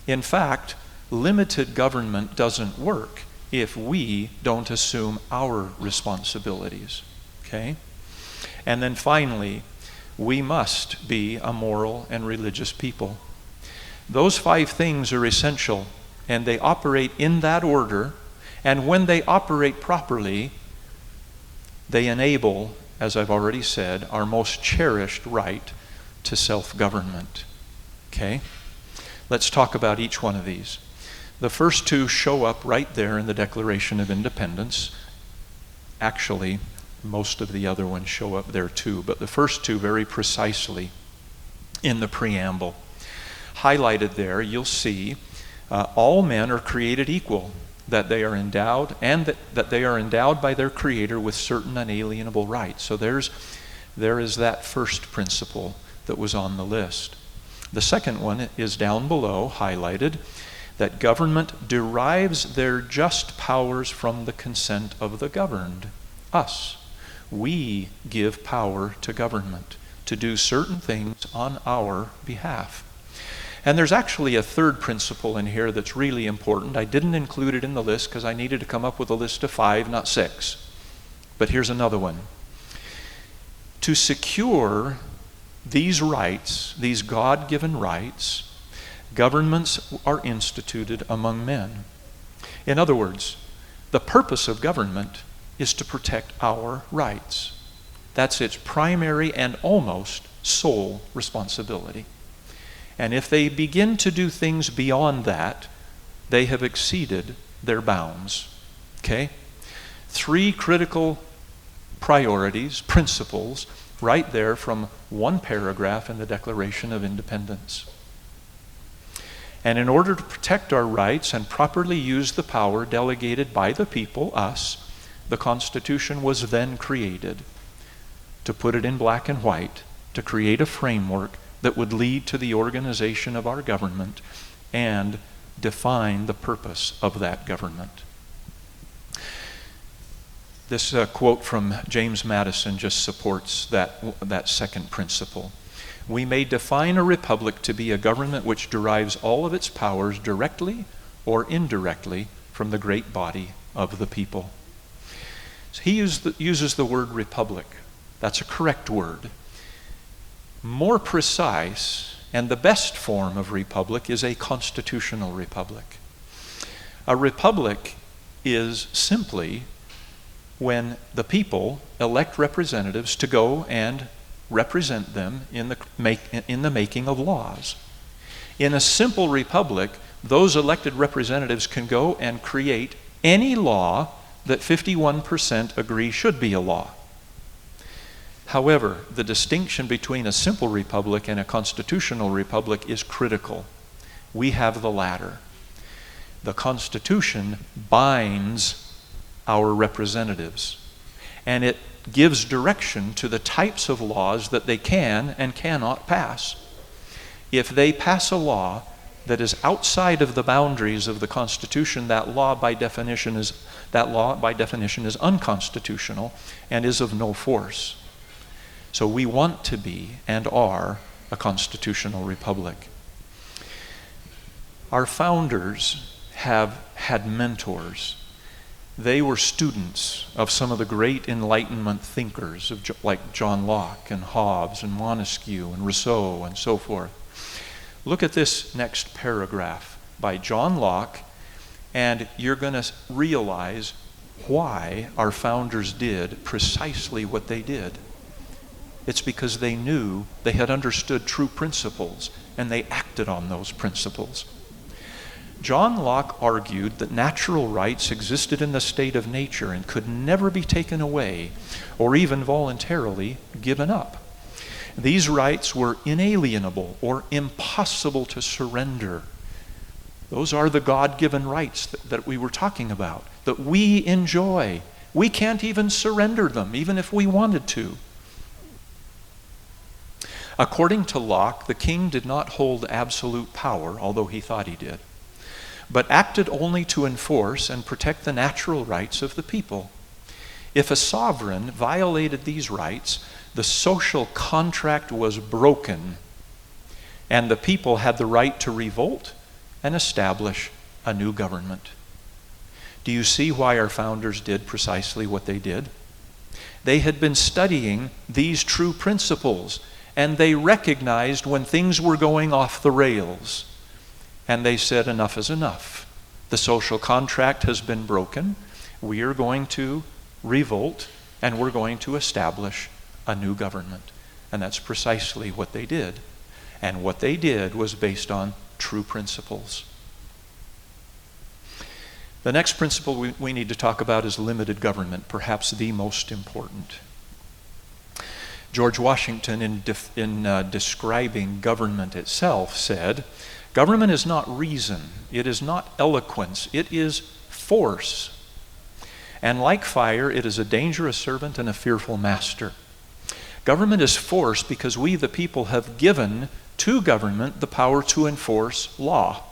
In fact, limited government doesn't work if we don't assume our responsibilities. Okay? And then finally, we must be a moral and religious people. Those 5 things are essential, and they operate in that order, and when they operate properly, they enable, as I've already said, our most cherished right to self-government. Okay? Let's talk about each one of these. The first 2 show up right there in the Declaration of Independence. Actually, most of the other ones show up there too, but the first 2 very precisely in the preamble. Highlighted there, you'll see all men are created equal, that they are endowed, and that they are endowed by their Creator with certain unalienable rights. So there is that first principle that was on the list. The second one is down below, highlighted, that government derives their just powers from the consent of the governed, us. We give power to government to do certain things on our behalf. And there's actually a third principle in here that's really important. I didn't include it in the list because I needed to come up with a list of 5, not 6. But here's another one. To secure these rights, these God-given rights, governments are instituted among men. In other words, the purpose of government is to protect our rights. That's its primary and almost sole responsibility. And if they begin to do things beyond that, they have exceeded their bounds. Okay? 3 critical priorities, principles, right there from 1 paragraph in the Declaration of Independence. And in order to protect our rights and properly use the power delegated by the people, us, the Constitution was then created. To put it in black and white, to create a framework that would lead to the organization of our government and define the purpose of that government. This quote from James Madison just supports that second principle. We may define a republic to be a government which derives all of its powers directly or indirectly from the great body of the people. So he uses the word republic. That's a correct word. More precise, and the best form of republic is a constitutional republic. A republic is simply when the people elect representatives to go and represent them in the making of laws. In a simple republic, those elected representatives can go and create any law that 51% agree should be a law. However, the distinction between a simple republic and a constitutional republic is critical. We have the latter. The Constitution binds our representatives, and it gives direction to the types of laws that they can and cannot pass. If they pass a law that is outside of the boundaries of the Constitution, that law by definition is unconstitutional and is of no force. So we want to be and are a constitutional republic. Our founders have had mentors. They were students of some of the great Enlightenment thinkers like John Locke and Hobbes and Montesquieu and Rousseau and so forth. Look at this next paragraph by John Locke, and you're going to realize why our founders did precisely what they did. It's because they knew, they had understood true principles, and they acted on those principles. John Locke argued that natural rights existed in the state of nature and could never be taken away or even voluntarily given up. These rights were inalienable or impossible to surrender. Those are the God-given rights that we were talking about, that we enjoy. We can't even surrender them, even if we wanted to. According to Locke, the king did not hold absolute power, although he thought he did, but acted only to enforce and protect the natural rights of the people. If a sovereign violated these rights, the social contract was broken, and the people had the right to revolt and establish a new government. Do you see why our founders did precisely what they did? They had been studying these true principles, and they recognized when things were going off the rails. And they said, enough is enough. The social contract has been broken. We are going to revolt, and we're going to establish a new government. And that's precisely what they did. And what they did was based on true principles. The next principle we need to talk about is limited government, perhaps the most important. George Washington, in describing government itself, said, "Government is not reason, it is not eloquence, it is force. And like fire, it is a dangerous servant and a fearful master." Government is force because we, the people, have given to government the power to enforce law,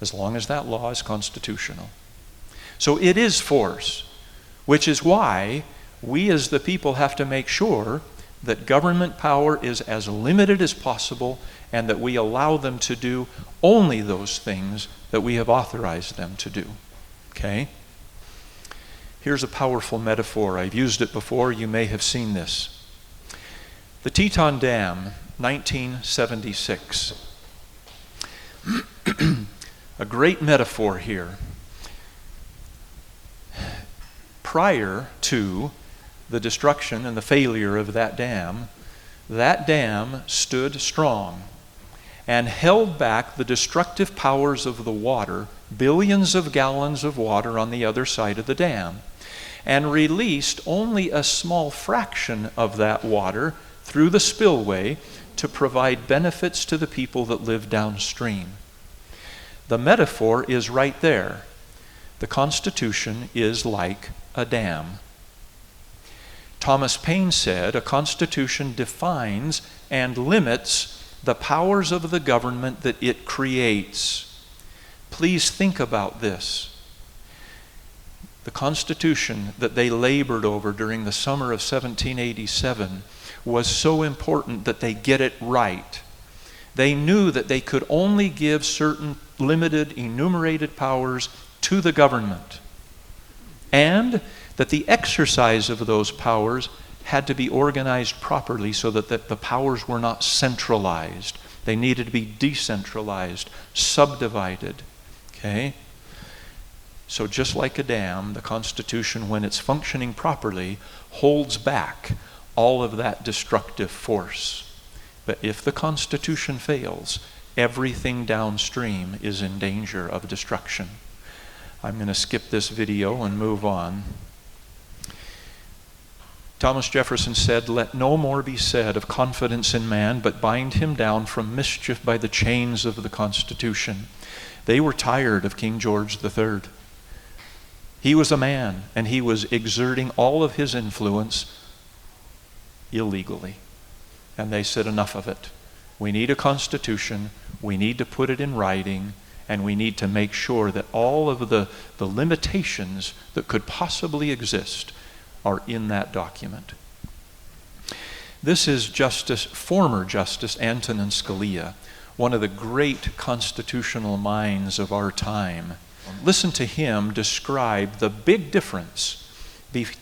as long as that law is constitutional. So it is force, which is why we as the people have to make sure that government power is as limited as possible and that we allow them to do only those things that we have authorized them to do. Okay? Here's a powerful metaphor. I've used it before. You may have seen this. The Teton Dam, 1976. A great metaphor here. Prior to the destruction and the failure of that dam stood strong and held back the destructive powers of the water, billions of gallons of water on the other side of the dam, and released only a small fraction of that water through the spillway to provide benefits to the people that live downstream. The metaphor is right there. The Constitution is like a dam. Thomas Paine said, a constitution defines and limits the powers of the government that it creates. Please think about this. The Constitution that they labored over during the summer of 1787 was so important that they get it right. They knew that they could only give certain limited, enumerated powers to the government, and that the exercise of those powers had to be organized properly so that the powers were not centralized. They needed to be decentralized, subdivided. Okay? So just like a dam, the Constitution, when it's functioning properly, holds back all of that destructive force. But if the Constitution fails, everything downstream is in danger of destruction. I'm going to skip this video and move on. Thomas Jefferson said, "Let no more be said of confidence in man, but bind him down from mischief by the chains of the Constitution." They were tired of King George III. He was a man, and he was exerting all of his influence illegally. And they said, enough of it. We need a constitution, we need to put it in writing, and we need to make sure that all of the limitations that could possibly exist are in that document. This is former Justice Antonin Scalia, one of the great constitutional minds of our time. Listen to him describe the big difference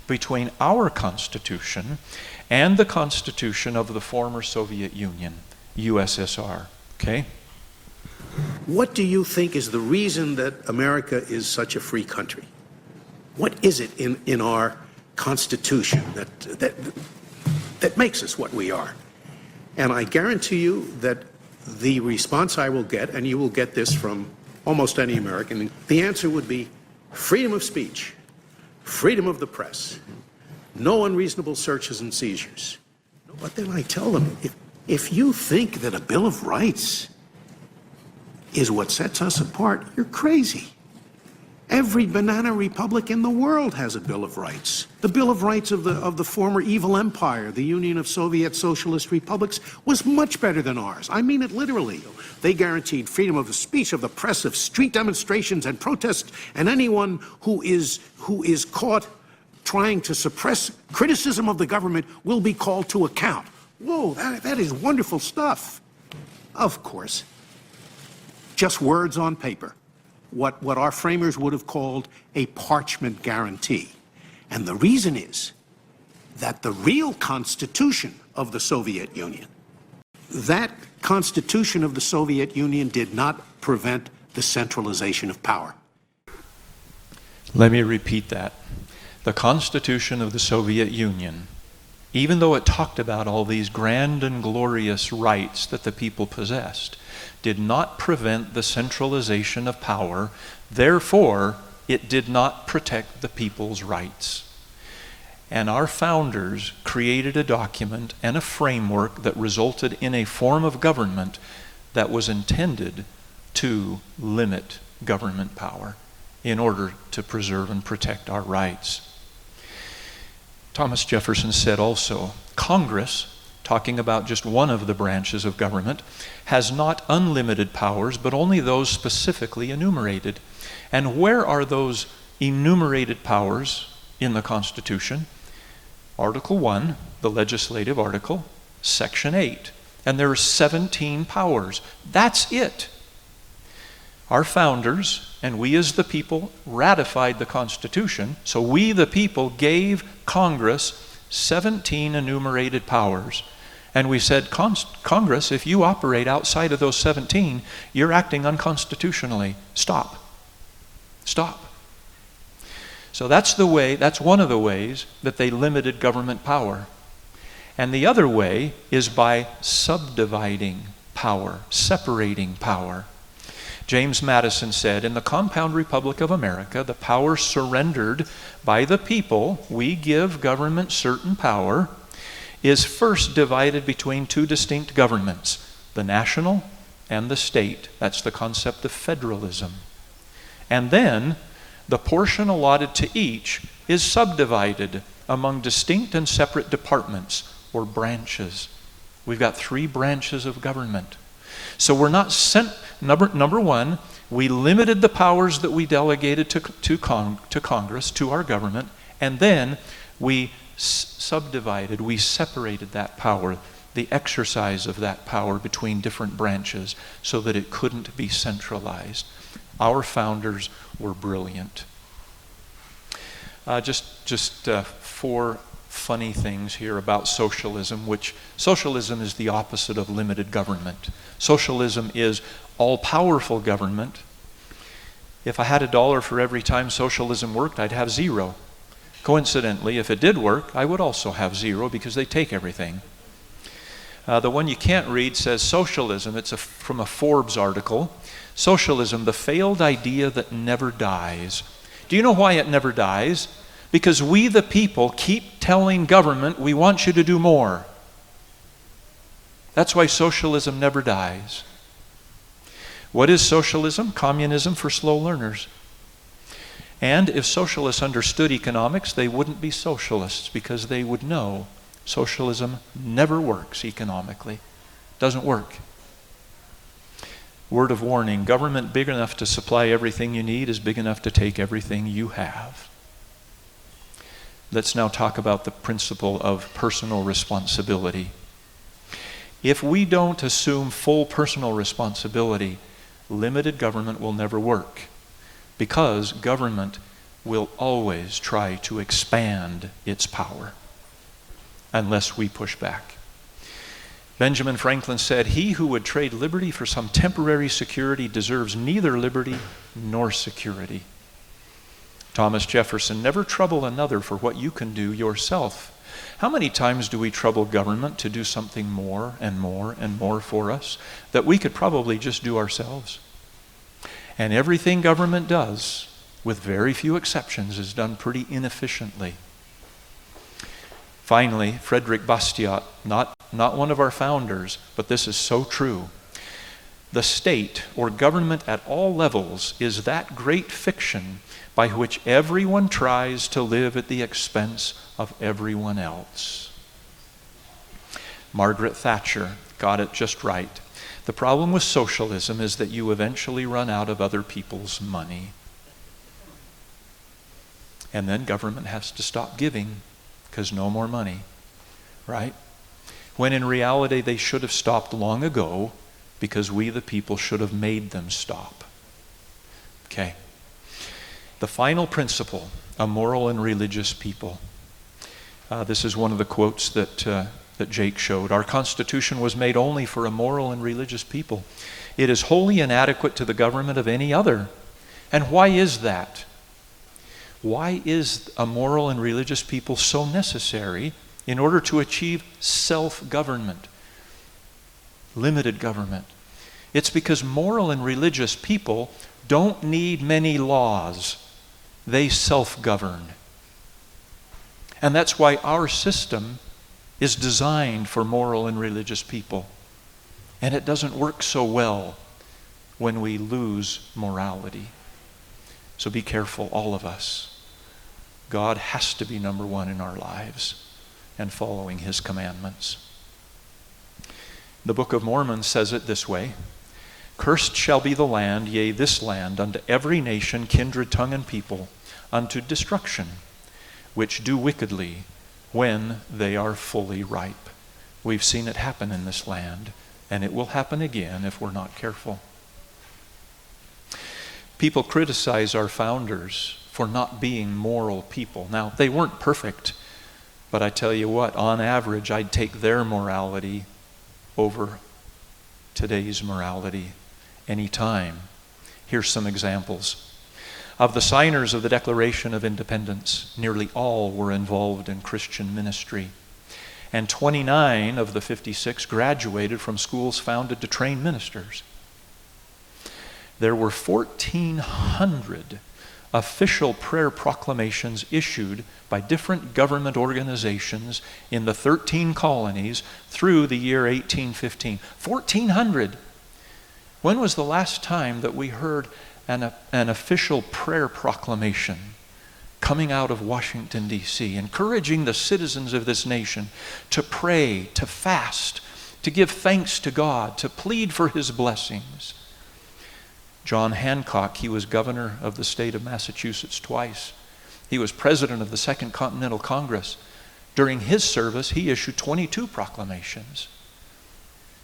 between our Constitution and the Constitution of the former Soviet Union, USSR. Okay? What do you think is the reason that America is such a free country? What is it in our Constitution that makes us what we are? And I guarantee you that the response I will get, and you will get this from almost any American, the answer would be freedom of speech, freedom of the press, no unreasonable searches and seizures. But then I tell them, if you think that a Bill of Rights is what sets us apart, you're crazy. Every banana republic in the world has a Bill of Rights. The Bill of Rights of the former evil empire, the Union of Soviet Socialist Republics, was much better than ours. I mean it literally. They guaranteed freedom of the speech, of the press, of street demonstrations and protests, and anyone who is caught trying to suppress criticism of the government will be called to account. Whoa, that is wonderful stuff. Of course, just words on paper. What our framers would have called a parchment guarantee. And the reason is that the real constitution of the Soviet Union, that constitution of the Soviet Union did not prevent the centralization of power. Let me repeat that. The Constitution of the Soviet Union, even though it talked about all these grand and glorious rights that the people possessed, did not prevent the centralization of power. Therefore, it did not protect the people's rights. And our founders created a document and a framework that resulted in a form of government that was intended to limit government power in order to preserve and protect our rights. Thomas Jefferson said also, Congress, talking about just one of the branches of government, has not unlimited powers, but only those specifically enumerated. And where are those enumerated powers in the Constitution? Article 1, the legislative article, Section 8. And there are 17 powers. That's it. Our founders, and we as the people, ratified the Constitution, so we the people gave Congress 17 enumerated powers. And we said, Congress, if you operate outside of those 17, you're acting unconstitutionally. Stop. Stop. So that's one of the ways that they limited government power. And the other way is by subdividing power, separating power. James Madison said, in the compound Republic of America, the power surrendered by the people, we give government certain power, is first divided between two distinct governments, the national and the state. That's the concept of federalism. And then the portion allotted to each is subdivided among distinct and separate departments or branches. We've got 3 branches of government. So we're not sent, number one, we limited the powers that we delegated to Congress, to our government, and then we subdivided, we separated that power, the exercise of that power between different branches so that it couldn't be centralized. Our founders were brilliant. Just 4 funny things here about socialism, which socialism is the opposite of limited government. Socialism is all-powerful government. If I had $1 for every time socialism worked, I'd have 0. Coincidentally, if it did work, I would also have 0 because they take everything. The one you can't read says socialism. It's from a Forbes article. Socialism, the failed idea that never dies. Do you know why it never dies? Because we, the people, keep telling government, we want you to do more. That's why socialism never dies. What is socialism? Communism for slow learners. And if socialists understood economics, they wouldn't be socialists, because they would know socialism never works economically. Doesn't work. Word of warning, government big enough to supply everything you need is big enough to take everything you have. Let's now talk about the principle of personal responsibility. If we don't assume full personal responsibility, limited government will never work, because government will always try to expand its power unless we push back. Benjamin Franklin said, "He who would trade liberty for some temporary security deserves neither liberty nor security." Thomas Jefferson, "Never trouble another for what you can do yourself." How many times do we trouble government to do something more and more and more for us that we could probably just do ourselves? And everything government does, with very few exceptions, is done pretty inefficiently. Finally, Frederick Bastiat, not one of our founders, but this is so true. The state, or government at all levels, is that great fiction by which everyone tries to live at the expense of everyone else. Margaret Thatcher got it just right. The problem with socialism is that you eventually run out of other people's money. And then government has to stop giving because no more money, right? When in reality they should have stopped long ago, because we the people should have made them stop. Okay. The final principle, a moral and religious people. This is one of the quotes that Jake showed. Our Constitution was made only for a moral and religious people. It is wholly inadequate to the government of any other. And why is that? Why is a moral and religious people so necessary in order to achieve self-government, limited government? It's because moral and religious people don't need many laws. They self-govern. And that's why our system is designed for moral and religious people. And it doesn't work so well when we lose morality. So be careful, all of us. God has to be number one in our lives and following His commandments. The Book of Mormon says it this way: "Cursed shall be the land, yea, this land, unto every nation, kindred, tongue, and people, unto destruction, which do wickedly, when they are fully ripe." We've seen it happen in this land, and it will happen again if we're not careful. People criticize our founders for not being moral people. Now, they weren't perfect, but I tell you what, on average, I'd take their morality over today's morality any time. Here's some examples. Of the signers of the Declaration of Independence, nearly all were involved in Christian ministry. And 29 of the 56 graduated from schools founded to train ministers. There were 1,400 official prayer proclamations issued by different government organizations in the 13 colonies through the year 1815. 1,400! When was the last time that we heard an official prayer proclamation coming out of Washington, D.C., encouraging the citizens of this nation to pray, to fast, to give thanks to God, to plead for His blessings? John Hancock, he was governor of the state of Massachusetts twice. He was president of the Second Continental Congress. During his service, he issued 22 proclamations.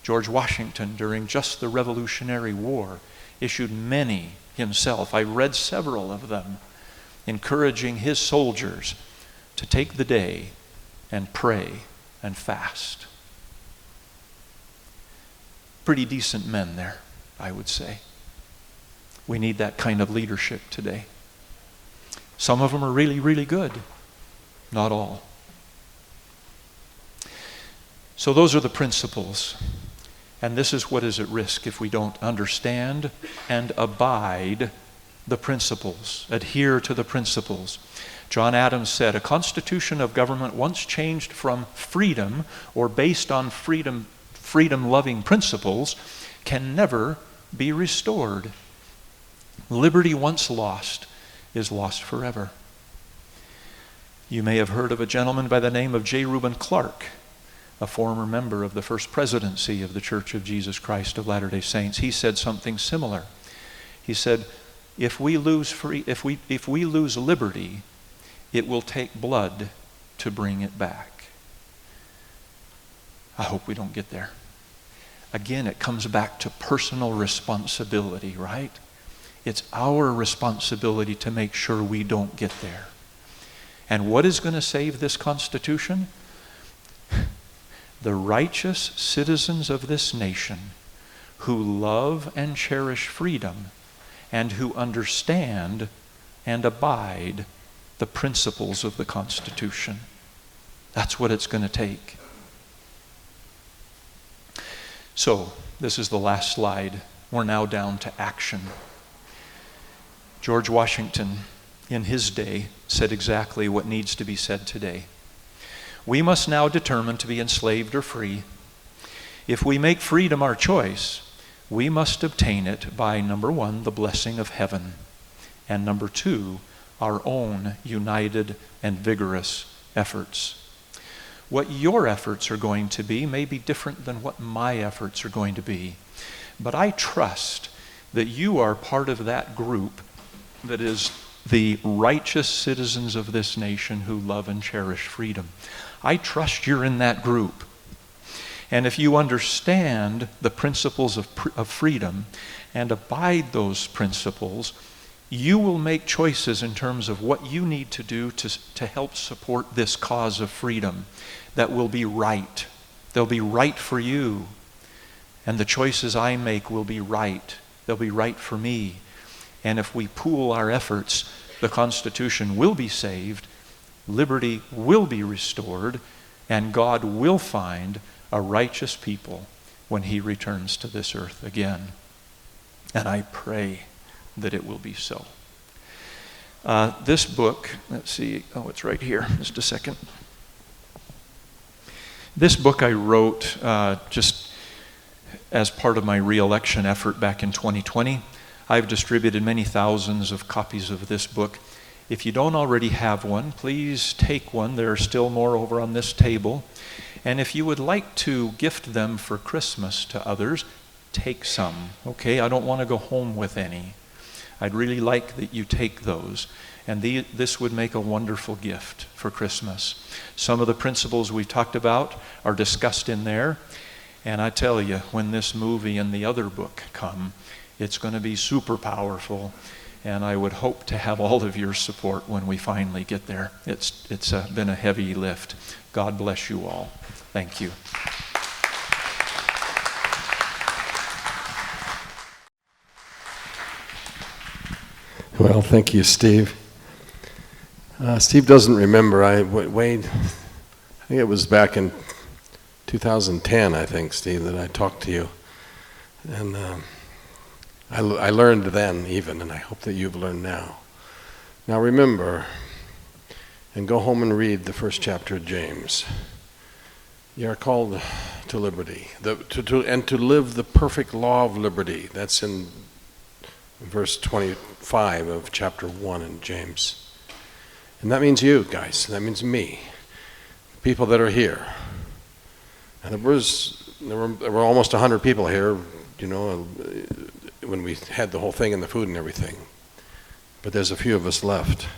George Washington, during just the Revolutionary War, issued many himself. I read several of them, encouraging his soldiers to take the day and pray and fast. Pretty decent men there, I would say. We need that kind of leadership today. Some of them are really, really good. Not all. So those are the principles. And this is what is at risk if we don't understand and abide the principles, adhere to the principles. John Adams said, a constitution of government once changed from freedom or based on freedom-loving principles can never be restored. Liberty once lost is lost forever. You may have heard of a gentleman by the name of J. Reuben Clark, a former member of the first presidency of the Church of Jesus Christ of Latter-day Saints. He said something similar. He said, if we lose liberty, it will take blood to bring it back. I hope we don't get there. Again, it comes back to personal responsibility, right? It's our responsibility to make sure we don't get there. And what is going to save this Constitution? The righteous citizens of this nation who love and cherish freedom and who understand and abide the principles of the Constitution. That's what it's going to take. So, this is the last slide. We're now down to action. George Washington, in his day, said exactly what needs to be said today. We must now determine to be enslaved or free. If we make freedom our choice, we must obtain it by, number one, the blessing of heaven, and number two, our own united and vigorous efforts. What your efforts are going to be may be different than what my efforts are going to be, but I trust that you are part of that group that is the righteous citizens of this nation who love and cherish freedom. I trust you're in that group. And if you understand the principles of freedom and abide those principles, you will make choices in terms of what you need to do to help support this cause of freedom that will be right. They'll be right for you. And the choices I make will be right. They'll be right for me. And if we pool our efforts, the Constitution will be saved, liberty will be restored, and God will find a righteous people when He returns to this earth again. And I pray that it will be so. This book, let's see, it's right here, just a second. This book I wrote just as part of my re-election effort back in 2020. I've distributed many thousands of copies of this book. If you don't already have one, please take one. There are still more over on this table. And if you would like to gift them for Christmas to others, take some. Okay, I don't want to go home with any. I'd really like that you take those. And this would make a wonderful gift for Christmas. Some of the principles we've talked about are discussed in there. And I tell you, when this movie and the other book come, it's going to be super powerful. And I would hope to have all of your support when we finally get there. It's been a heavy lift. God bless you all. Thank you. Well, thank you, Steve. Steve doesn't remember. Wade, I think it was back in 2010, I think, Steve, that I talked to you. And I learned then even, and I hope that you've learned now. Now remember, and go home and read the first chapter of James. You are called to liberty, and to live the perfect law of liberty. That's in verse 25 of chapter 1 in James. And that means you guys, that means me, people that are here. And there were almost 100 people here, you know, when we had the whole thing and the food and everything. But there's a few of us left.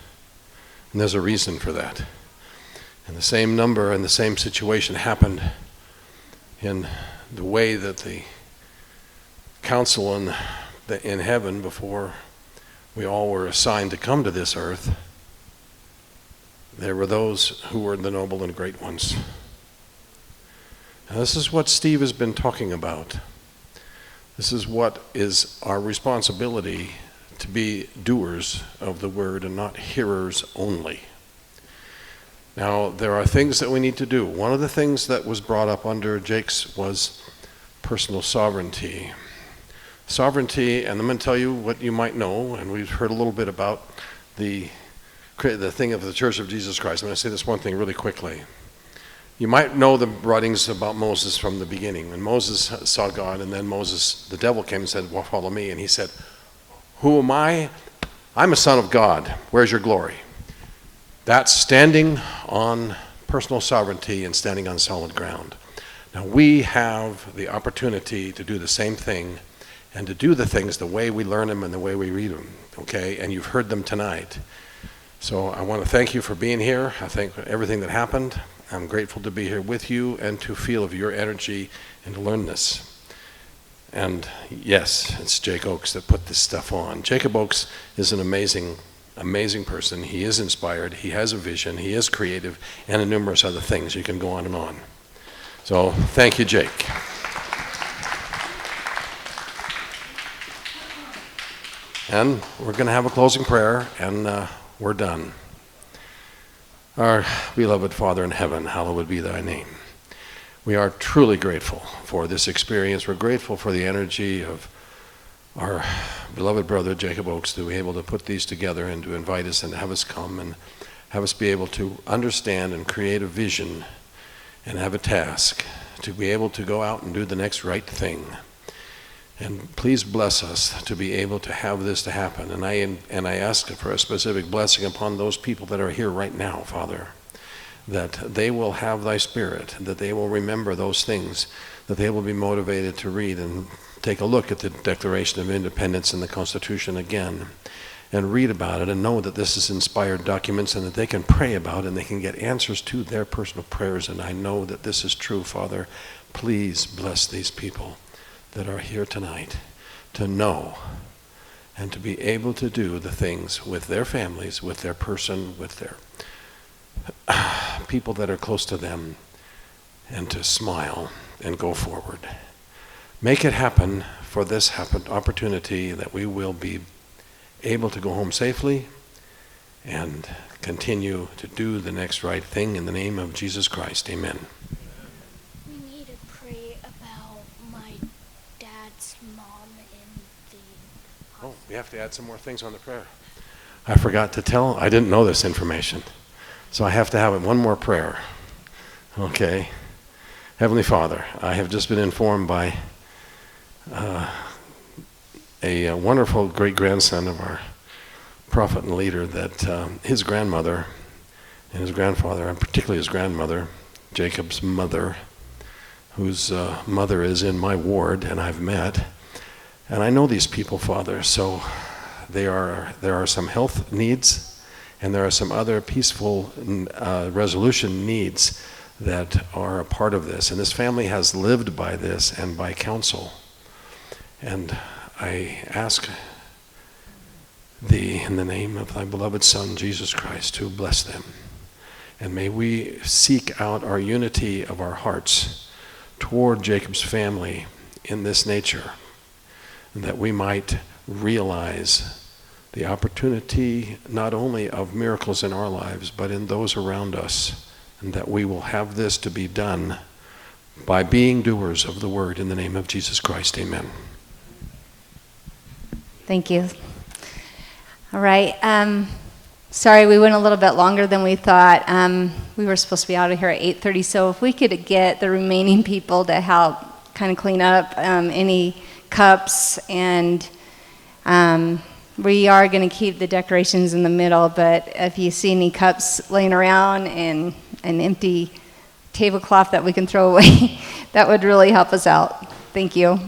And there's a reason for that. And the same number and the same situation happened in the way that the council in heaven, before we all were assigned to come to this earth, there were those who were the noble and great ones. Now, this is what Steve has been talking about. This is what is our responsibility, to be doers of the word and not hearers only. Now, there are things that we need to do. One of the things that was brought up under Jake's was personal sovereignty. Sovereignty, and I'm going to tell you what you might know, and we've heard a little bit about the thing of the Church of Jesus Christ. I'm going to say this one thing really quickly. You might know the writings about Moses from the beginning. When Moses saw God, and then the devil came and said, well, follow me. And he said, who am I? I'm a son of God. Where's your glory? That's standing on personal sovereignty and standing on solid ground. Now we have the opportunity to do the same thing and to do the things the way we learn them and the way we read them, okay? And you've heard them tonight. So I want to thank you for being here. I thank for everything that happened. I'm grateful to be here with you and to feel of your energy and to learn this. And yes, it's Jake Oakes that put this stuff on. Jacob Oakes is an amazing person. He is inspired, he has a vision, he is creative, and numerous other things. You can go on and on. So thank you, Jake. And we're going to have a closing prayer, and we're done. Our beloved Father in heaven, hallowed be thy name. We are truly grateful for this experience. We're grateful for the energy of our beloved brother Jacob Oakes to be able to put these together and to invite us and have us come and have us be able to understand and create a vision and have a task to be able to go out and do the next right thing. And please bless us to be able to have this to happen. And I ask for a specific blessing upon those people that are here right now, Father, that they will have thy spirit, that they will remember those things, that they will be motivated to read and take a look at the Declaration of Independence and the Constitution again and read about it and know that this is inspired documents and that they can pray about it and they can get answers to their personal prayers. And I know that this is true, Father. Please bless these people that are here tonight to know and to be able to do the things with their families, with their person, with their people that are close to them, and to smile and go forward. Make it happen for this opportunity that we will be able to go home safely and continue to do the next right thing in the name of Jesus Christ. Amen. We need to pray about my dad's mom in the hospital. Oh, we have to add some more things on the prayer. I forgot to tell, I didn't know this information. So I have to have one more prayer. Okay. Heavenly Father, I have just been informed by a wonderful great-grandson of our prophet and leader that his grandmother and his grandfather, and particularly his grandmother, Jacob's mother, whose mother is in my ward and I've met, and I know these people, Father, so there are some health needs and there are some other peaceful resolution needs that are a part of this. And this family has lived by this and by counsel. And I ask thee in the name of thy beloved Son, Jesus Christ, to bless them. And may we seek out our unity of our hearts toward Jacob's family in this nature, and that we might realize the opportunity not only of miracles in our lives, but in those around us, and that we will have this to be done by being doers of the word in the name of Jesus Christ. Amen. Thank you. All right. Sorry, we went a little bit longer than we thought. We were supposed to be out of here at 8:30, so if we could get the remaining people to help kind of clean up any cups, and we are going to keep the decorations in the middle, but if you see any cups laying around and an empty tablecloth that we can throw away, that would really help us out. Thank you.